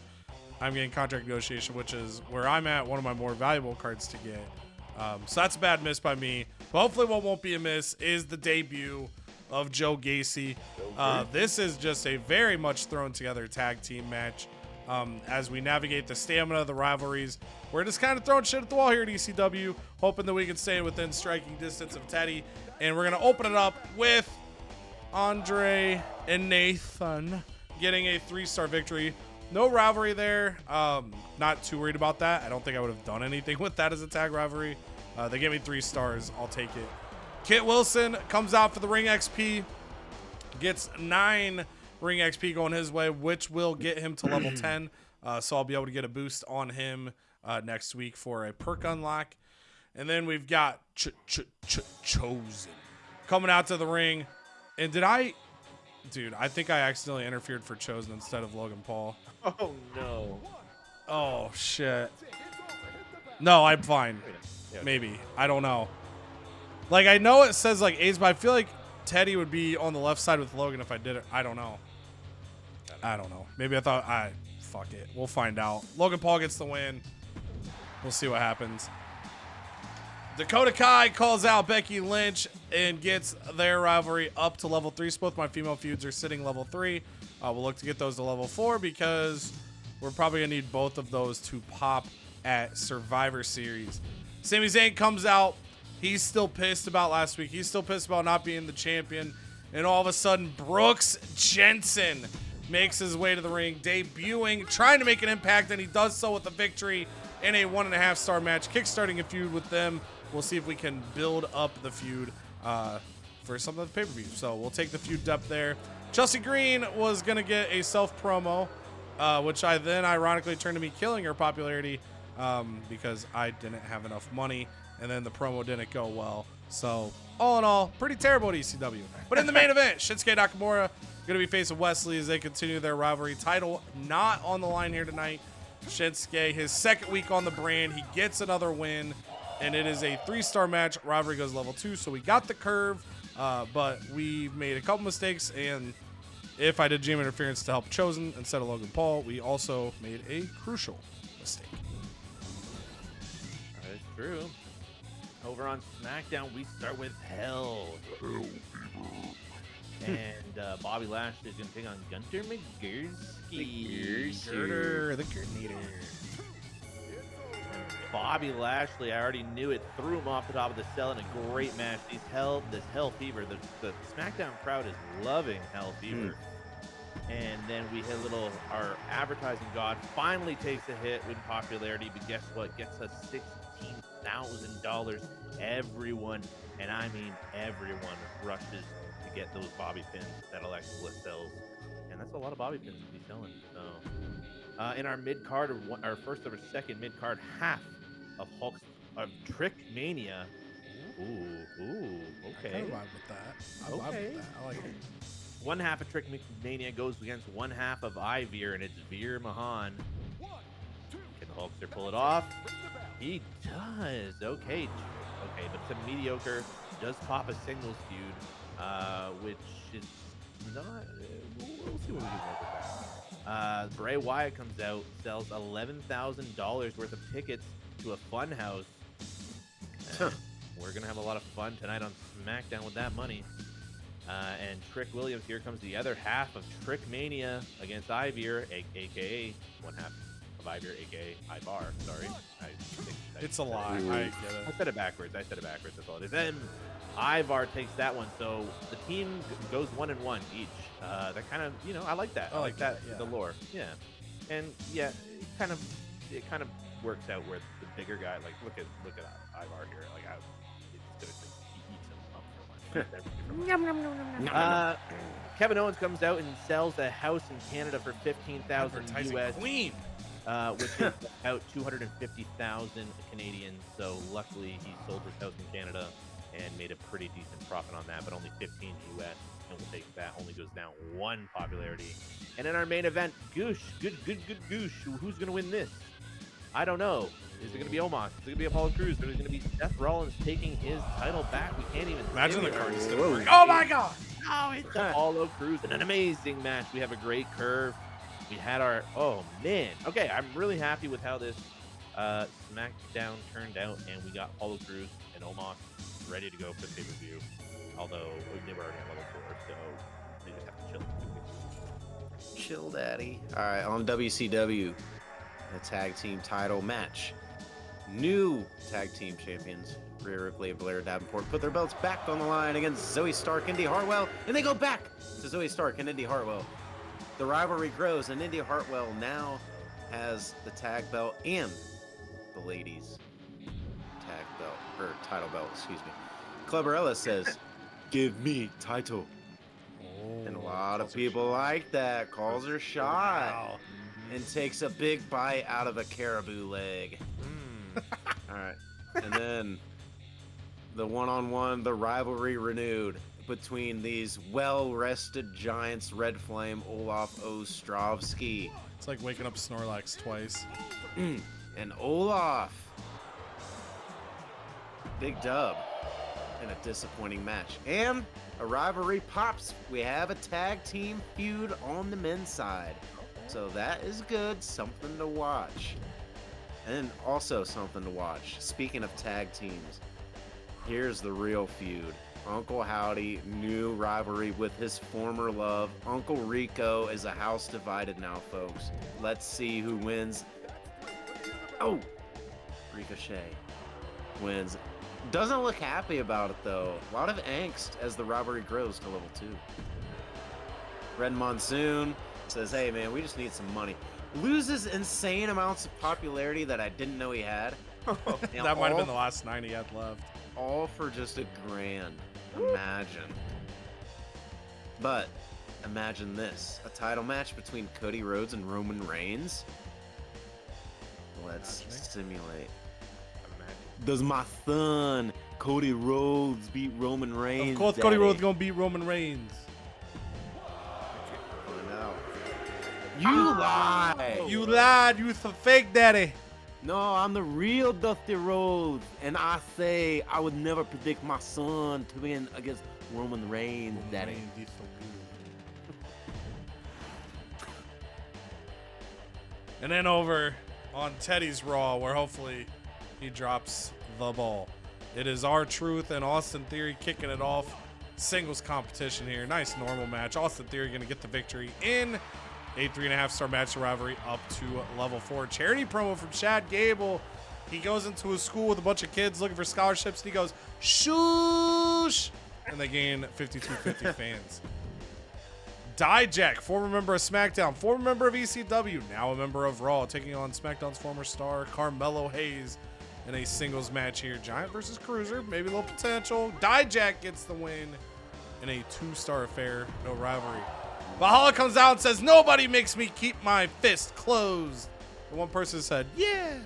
I'm getting contract negotiation, which is where I'm at, one of my more valuable cards to get. So that's a bad miss by me. But hopefully what won't be a miss is the debut of Joe Gacy. This is just a very much thrown together tag team match. As we navigate the stamina of the rivalries, we're just kind of throwing shit at the wall here at ECW, hoping that we can stay within striking distance of Teddy. And we're going to open it up with Andre and Nathan getting a 3-star victory. No rivalry there. Not too worried about that. I don't think I would have done anything with that as a tag rivalry. They gave me 3 stars. I'll take it. Kit Wilson comes out for the Ring XP. Gets 9 Ring XP going his way, which will get him to level 10. So I'll be able to get a boost on him next week for a perk unlock. And then we've got Chosen coming out to the ring. And dude, I think I accidentally interfered for Chosen instead of Logan Paul. Oh, no. Oh, shit. No, I'm fine. Maybe. I don't know. Like, I know it says, like, A's, but I feel like Teddy would be on the left side with Logan if I did it. I don't know. Maybe I thought, fuck it. We'll find out. Logan Paul gets the win. We'll see what happens. Dakota Kai calls out Becky Lynch and gets their rivalry up to level 3. So both my female feuds are sitting level 3. We'll look to get those to level 4 because we're probably going to need both of those to pop at Survivor Series. Sami Zayn comes out. He's still pissed about last week. He's still pissed about not being the champion. And all of a sudden, Brooks Jensen makes his way to the ring, debuting, trying to make an impact, and he does so with a victory in a 1.5-star match, kickstarting a feud with them. We'll see if we can build up the feud for some of the pay-per-view. So we'll take the feud depth there. Chelsea Green was going to get a self-promo, which I then ironically turned to me killing her popularity because I didn't have enough money, and then the promo didn't go well. So all in all, pretty terrible at ECW. But in the main event, Shinsuke Nakamura going to be facing Wesley as they continue their rivalry. Title not on the line here tonight. Shinsuke, his second week on the brand, he gets another win, and it is a 3-star match. Rivalry goes level 2, so we got the curve, but we made a couple mistakes, and if I did GM interference to help Chosen instead of Logan Paul, we also made a crucial mistake. That is true. Over on Smackdown, we start with Hell. And Bobby Lashley is going to take on Gunter McGursky. The Gurneator. Bobby Lashley, I already knew it, threw him off the top of the cell in a great match. This Hell Fever, the SmackDown crowd is loving Hell Fever. And then we hit our advertising god finally takes a hit with popularity, but guess what? Gets us $16,000. Everyone, and I mean everyone, rushes to get those bobby pins that Alexa Bliss sells. And that's a lot of bobby pins to be selling. So, in our mid card, our first of our second mid card, half of Hulk's Trick Mania. Ooh, okay. I kind of vibe with that. I vibe with that. I like it. One half of Trick Mania goes against one half of Iveer, and it's Veer Mahan. Can the Hulkster pull it off? He does. Okay, but it's a mediocre. Does pop a singles feud, which is not. We'll see what we can work with that. Bray Wyatt comes out, sells $11,000 worth of tickets to a fun house. We're gonna have a lot of fun tonight on SmackDown with that money. And Trick Williams, here comes the other half of Trick Mania against Iveer, aka one half of Iveer, aka Ivar. Sorry, it's a lie. I get it. I said it backwards. That's all it is. Then Ivar takes that one. So the team goes 1-1 each. That kind of, I like that. I like that. yeah. The lore. Yeah. And yeah, it kind of works out where the bigger guy, like look at Ivar here. Like he eats him up for lunch. Kevin Owens comes out and sells a house in Canada for $15,000 US. Queen. Which is about 250,000 Canadian. So luckily he sold his house in Canada and made a pretty decent profit on that, but only 15 US. And we'll take that. Only goes down 1 popularity. And in our main event, Goosh, good Goosh. Who's gonna win this? I don't know. Is it gonna be Omos? Is it gonna be Apollo Crews? Or is it gonna be Seth Rollins taking his title back? We can't even Imagine the simulate card it. still working. Oh my god! Oh, it's Apollo Crews. An amazing match. We have a great curve. We had our, oh man. Okay, I'm really happy with how this Smackdown turned out, and we got Apollo Crews and Omos ready to go for the pay-per-view. Although they were already on level 4, so they just have to chill. Chill, daddy. All right, on WCW, the tag team title match. New tag team champions, Rhea Ripley and Blair Davenport, put their belts back on the line against Zoe Stark, Indy Hartwell, and they go back to Zoe Stark and Indy Hartwell. The rivalry grows, and Indy Hartwell now has the tag belt and the ladies' tag belt, or title belt, excuse me. Cleberella says, "Give me title." And a lot of people like that. Calls her shot. Wow. And takes a big bite out of a caribou leg. All right. And then the one-on-one, the rivalry renewed between these well-rested giants, Red Flame, Olaf Ostrovsky. It's like waking up Snorlax twice. And Olaf. Big dub in a disappointing match. And a rivalry pops. We have a tag team feud on the men's side. So that is good. Something to watch. And also something to watch. Speaking of tag teams, here's the real feud. Uncle Howdy, new rivalry with his former love. Uncle Rico is a house divided now, folks. Let's see who wins. Oh! Ricochet wins. Doesn't look happy about it, though. A lot of angst as the rivalry grows to level 2. Red Monsoon says, hey, man, we just need some money. Loses insane amounts of popularity that I didn't know he had. That might have been the last 9 he had left. All for just $1,000. Imagine. But imagine this. A title match between Cody Rhodes and Roman Reigns. Let's simulate. Does my son Cody Rhodes beat Roman Reigns? Of course, Cody Rhodes gonna beat Roman Reigns. Find out. You lie. You lied. You the fake daddy. No, I'm the real Dusty Rhodes, and I say I would never predict my son to win against Roman Reigns, daddy. Reigns is so good. And then over on Teddy's Raw, where hopefully he drops the ball. It is R-Truth and Austin Theory kicking it off. Singles competition here. Nice normal match. Austin Theory going to get the victory in a 3.5-star match rivalry up to level 4. Charity promo from Chad Gable. He goes into a school with a bunch of kids looking for scholarships, and he goes, shoosh! And they gain 5250 fans. Dijak, former member of SmackDown, former member of ECW, now a member of Raw, taking on SmackDown's former star, Carmelo Hayes, in a singles match here. Giant versus Cruiser, maybe a little potential. Dijak gets the win in a 2-star affair, no rivalry. Valhalla comes out and says, nobody makes me keep my fist closed. And one person said, yeah.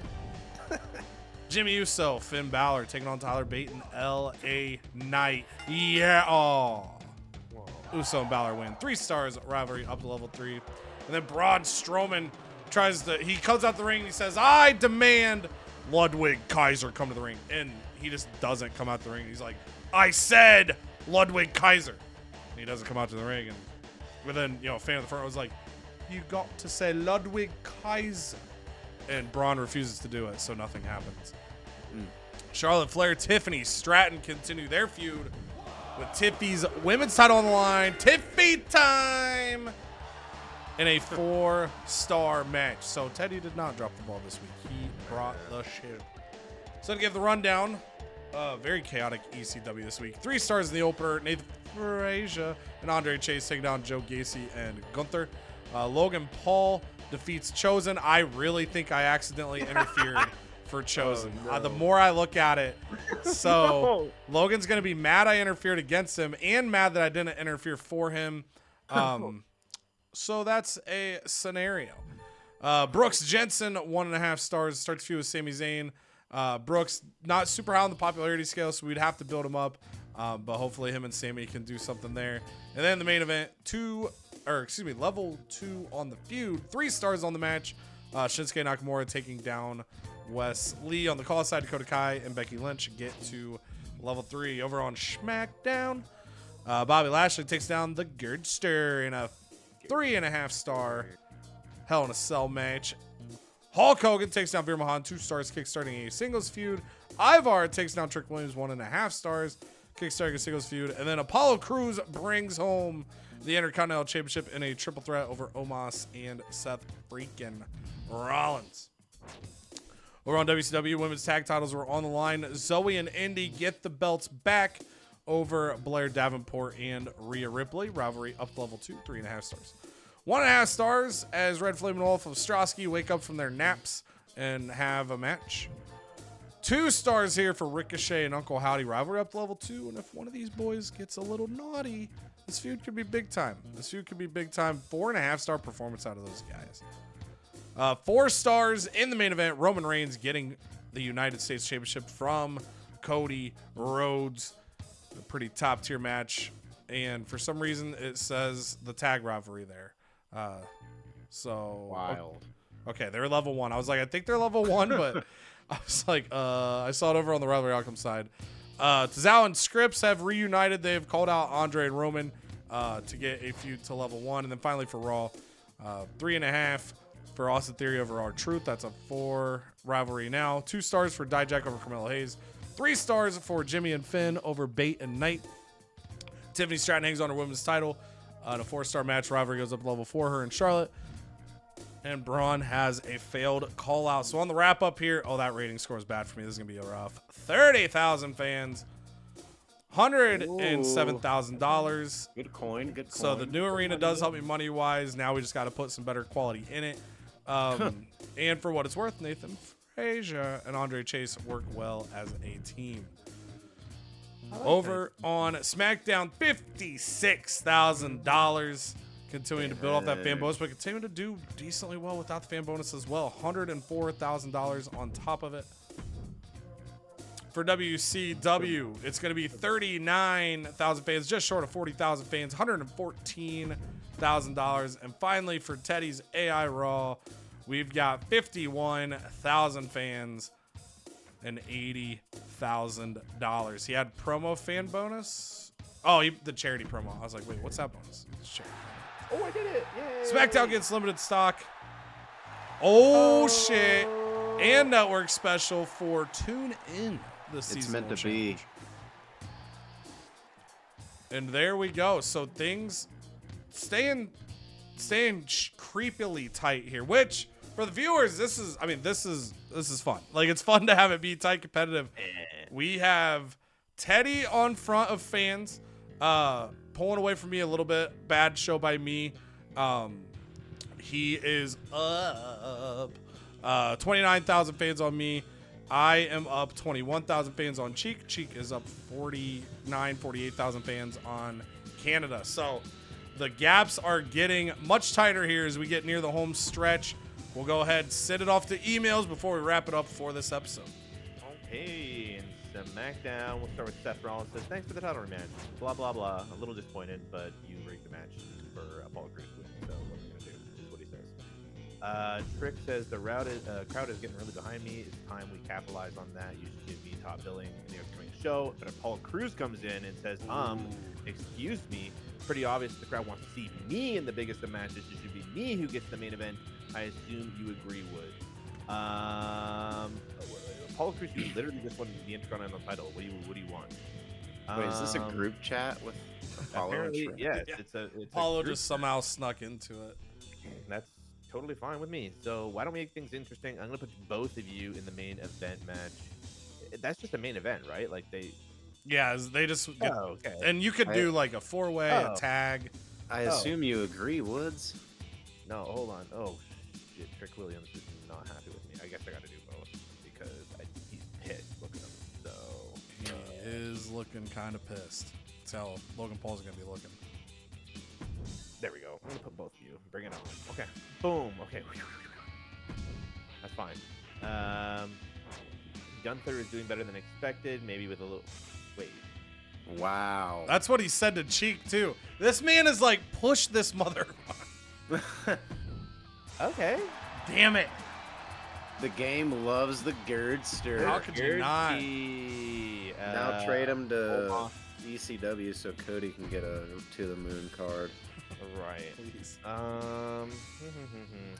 Jimmy Uso, Finn Balor taking on Tyler Bate and L.A. Knight. Yeah. Oh. Uso and Balor win. 3 stars rivalry up to level 3. And then Braun Strowman he comes out the ring and he says, I demand Ludwig Kaiser come to the ring. And he just doesn't come out the ring. He's like, I said Ludwig Kaiser. And he doesn't come out to the ring. But then, a fan of the front was like, you got to say Ludwig Kaiser. And Braun refuses to do it, so nothing happens. Charlotte Flair, Tiffany Stratton continue their feud with Tiffy's women's title on the line. Tiffy time! In a 4-star match. So Teddy did not drop the ball this week. He brought the show. So to give the rundown, Very chaotic ECW this week. 3 stars in the opener. Nathan Frazier and Andre Chase taking down Joe Gacy and Gunther. Logan Paul defeats Chosen. I really think I accidentally interfered for Chosen. Oh, no. The more I look at it, so Logan's going to be mad I interfered against him and mad that I didn't interfere for him. So that's a scenario. Brooks Jensen, 1.5 stars. Starts feud with Sami Zayn. Brooks, not super high on the popularity scale, so we'd have to build him up. But hopefully him and Sami can do something there. And then the main event, level 2 on the feud. 3 stars on the match. Shinsuke Nakamura taking down Wes Lee. On the call side, Dakota Kai and Becky Lynch get to level 3. Over on Smackdown, Bobby Lashley takes down the Girdster in a 3.5 star Hell in a Cell match. Hulk Hogan takes down Veer Mahan, 2 stars, kickstarting a singles feud. Ivar takes down Trick Williams, 1.5 stars, kickstarting a singles feud. And then Apollo Crews brings home the Intercontinental Championship in a triple threat over Omos and Seth freaking Rollins. Over on WCW, women's tag titles were on the line. Zoe and Indy get the belts back over Blair Davenport and Rhea Ripley. Rivalry up to level 2, 3.5 stars. 1.5 stars as Red Flame and Wolf of Strosky wake up from their naps and have a match. 2 stars here for Ricochet and Uncle Howdy. Rivalry up to level 2. And if one of these boys gets a little naughty, this feud could be big time. 4.5 star performance out of those guys. 4 stars in the main event. Roman Reigns getting the United States Championship from Cody Rhodes. A pretty top tier match. And for some reason, it says the tag rivalry there. Wild. Okay, they're level 1. I was like, I think they're level 1, but I was like, I saw it over on the Rivalry Outcome side. Tozawa and Scripps have reunited. They've called out Andre and Roman to get a feud to level 1. And then finally for Raw, 3.5 for Austin Theory over R-Truth. That's a 4 rivalry now. 2 stars for Dijak over Carmelo Hayes. 3 stars for Jimmy and Finn over Bate and Knight. Tiffany Stratton hangs on her women's title. In a 4-star match, rivalry goes up to level 4, her and Charlotte. And Braun has a failed call out. So on the wrap up here, that rating score is bad for me. This is going to be a rough 30,000 fans, $107,000. Good coin. So the new arena does help me money wise. Now we just got to put some better quality in it. And for what it's worth, Nathan Frazier and Andre Chase work well as a team. Over on SmackDown, $56,000. Continuing to build off that fan bonus, but continuing to do decently well without the fan bonus as well. $104,000 on top of it. For WCW, it's going to be 39,000 fans, just short of 40,000 fans, $114,000. And finally, for Teddy's AI Raw, we've got 51,000 fans and $80,000. He had promo fan bonus. The charity promo. I was like, wait, what's that bonus? It's charity. Oh, I did it. Yay. SmackDown gets limited stock. Oh, shit. And network special for Tune In this season. It's meant to be. And there we go. So things staying creepily tight here, which for the viewers, this is fun. Like, it's fun to have it be tight competitive. We have Teddy on front of fans, pulling away from me a little bit. Bad show by me. He is up 29,000 fans on me. I am up 21,000 fans on Cheek. Cheek is up 48,000 fans on Canada. So the gaps are getting much tighter here as we get near the home stretch. We'll go ahead and send it off to emails before we wrap it up for this episode. Okay, and SmackDown. We'll start with Seth Rollins. Says, thanks for the title rematch. Blah, blah, blah. A little disappointed, but you rigged the match for Apollo Crews. So what are we going to do? Is what he says. Trick says, the crowd is getting really behind me. It's time we capitalize on that. You should give me top billing in the upcoming show. But Apollo Crews comes in and says, excuse me. Pretty obvious the crowd wants to see me in the biggest of matches. It should be me who gets the main event. I assume you agree would. Apollo Crews literally just won the Intercontinental title. What do you want? Wait, is this a group chat with Apollo? Apparently, yes. Yeah. It's Apollo just somehow snuck into it. That's totally fine with me. So why don't we make things interesting? I'm going to put both of you in the main event match. that's just a main event, right? Like they. Yeah, they just get, Okay. and you could do like a 4-way, a tag. I assume you agree, Woods. No, hold on. Oh, shit. Trick Williams is not happy with me. I guess I got to do both because he's pissed looking at me. So He is looking kind of pissed. That's how Logan Paul's gonna be looking. there we go. I'm gonna put both of you. Bring it on. Okay. Boom. Okay. That's fine. Gunther is doing better than expected. Maybe with a little. Wait. Wow. That's what he said to Cheek too. This man is like, push this mother. Okay. Damn it. The game loves the Girdster. How could you not? Now trade him to ECW so Cody can get a To the Moon card. Right. Please. How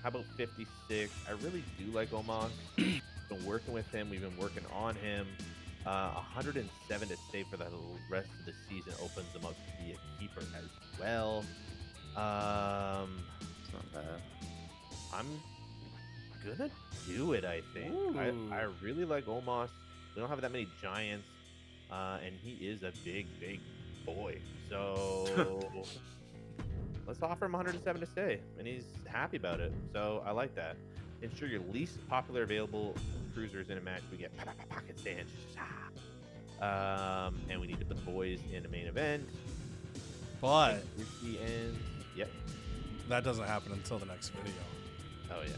about 56? I really do like Omos. Been working with him. We've been working on him. 107 to stay for the rest of the season opens him up to be a keeper as well. It's not bad. I'm gonna do it. I think. I really like Omos. We don't have that many giants, and he is a big boy. So let's offer him 107 to stay, and he's happy about it. So I like that. Ensure your least popular available cruisers in a match. We get pocket stands. And we need to put the boys in the main event. But And yep. that doesn't happen until the next video. Oh yeah.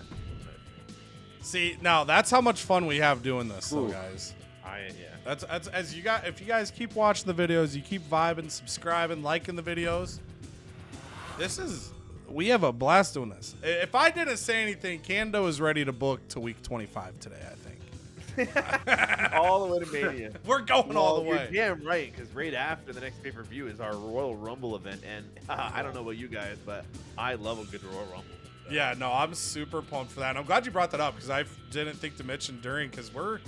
See, now that's how much fun we have doing this, though, Ooh. guys. Yeah. That's as you got. If you guys keep watching the videos, you keep vibing, subscribing, liking the videos. We have a blast doing this. If I didn't say anything, Kando is ready to book to week 25 today, I think. All the way to Mania. We're going all the way. You're damn right, because right after the next pay-per-view is our Royal Rumble event, and I don't know about you guys, but I love a good Royal Rumble. So. Yeah, no, I'm super pumped for that. And I'm glad you brought that up because I didn't think to mention during, because we're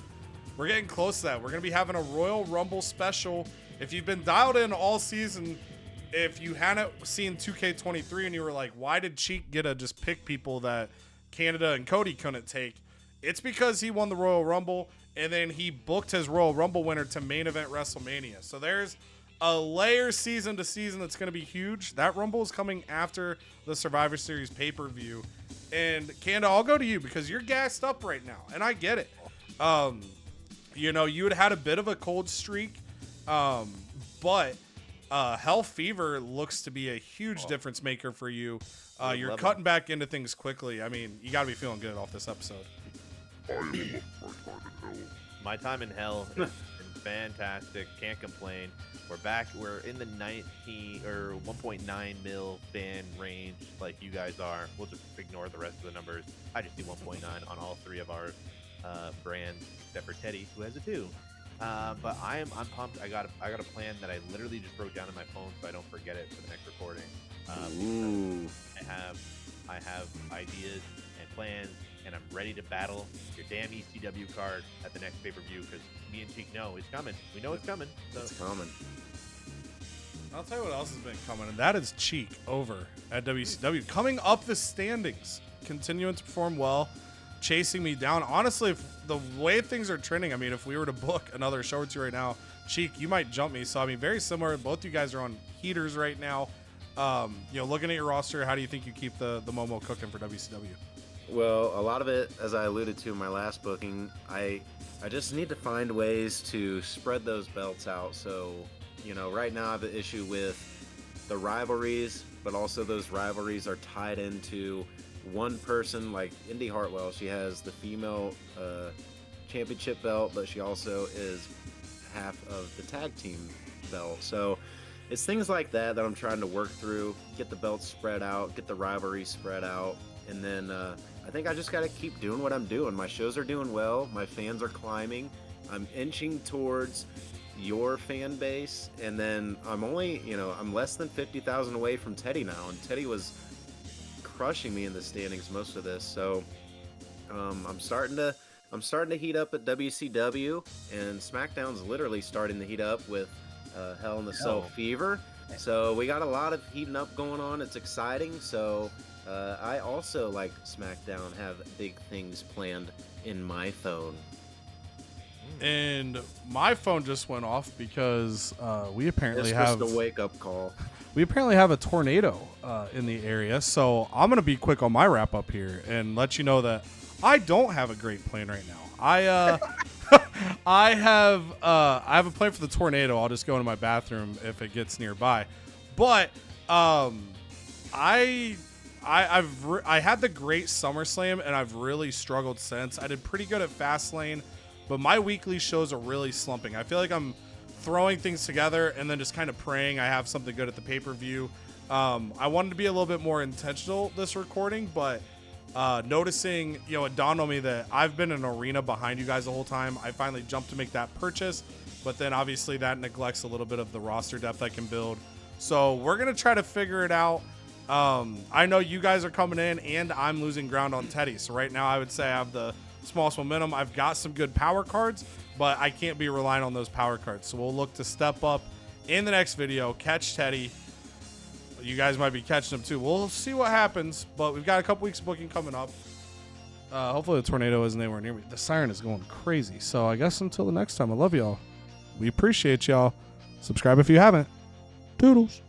getting close to that. We're going to be having a Royal Rumble special. If you've been dialed in all season, if you hadn't seen 2K23 and you were like, why did Cheek get to just pick people that Canada and Cody couldn't take? It's because he won the Royal Rumble, and then he booked his Royal Rumble winner to main event WrestleMania. So there's a layer season to season that's going to be huge. That Rumble is coming after the Survivor Series pay-per-view. And Kanda, I'll go to you because you're gassed up right now, and I get it. You had a bit of a cold streak, but Hell Fever looks to be a huge difference maker for you. You're cutting back into things quickly. I mean, you got to be feeling good off this episode. My time in hell has been fantastic. Can't complain. We're back. We're in the 19 or 1.9 mil fan range, like you guys are. We'll just ignore the rest of the numbers. I just see 1.9 on all three of our brands, except for Teddy, who has a 2. But I'm pumped. I got a plan that I literally just wrote down on my phone so I don't forget it for the next recording. I have ideas and plans, and I'm ready to battle your damn ECW card at the next pay-per-view because me and Cheek know it's coming. We know it's coming. So. It's coming. I'll tell you what else has been coming, and that is Cheek over at WCW. Coming up the standings, continuing to perform well, chasing me down. Honestly, if the way things are trending, I mean, if we were to book another show or two right now, Cheek, you might jump me. So, I mean, very similar. Both you guys are on heaters right now. Looking at your roster, how do you think you keep the Momo cooking for WCW? Well, a lot of it, as I alluded to in my last booking, I just need to find ways to spread those belts out. So, right now I have an issue with the rivalries, but also those rivalries are tied into one person, like Indy Hartwell. She has the female championship belt, but she also is half of the tag team belt. So it's things like that I'm trying to work through, get the belts spread out, get the rivalries spread out, and then I think I just got to keep doing what I'm doing. My shows are doing well, my fans are climbing, I'm inching towards your fan base, and then I'm only, I'm less than 50,000 away from Teddy now, and Teddy was crushing me in the standings most of this. So I'm starting to heat up at WCW, and SmackDown's literally starting to heat up with Hell in the Cell Fever. So we got a lot of heating up going on. It's exciting. So I also, like SmackDown, have big things planned in my phone. And my phone just went off because we apparently It's have just a wake-up call. we apparently have a tornado in the area. So I'm gonna be quick on my wrap up here and let you know that I don't have a great plan right now. I have a plan for the tornado. I'll just go into my bathroom if it gets nearby. But I had the great SummerSlam and I've really struggled since. I did pretty good at Fastlane, but my weekly shows are really slumping. I feel like I'm throwing things together and then just kind of praying I have something good at the pay-per-view. I wanted to be a little bit more intentional this recording, but noticing, it dawned on me that I've been in an arena behind you guys the whole time. I finally jumped to make that purchase, but then obviously that neglects a little bit of the roster depth I can build. So we're going to try to figure it out. I know you guys are coming in and I'm losing ground on Teddy. So right now I would say I have the smallest momentum. I've got some good power cards, but I can't be relying on those power cards. So we'll look to step up in the next video, catch Teddy. You guys might be catching him too. We'll see what happens, but we've got a couple weeks of booking coming up. Hopefully the tornado isn't anywhere near me. The siren is going crazy. So I guess until the next time, I love y'all. We appreciate y'all. Subscribe if you haven't. Toodles.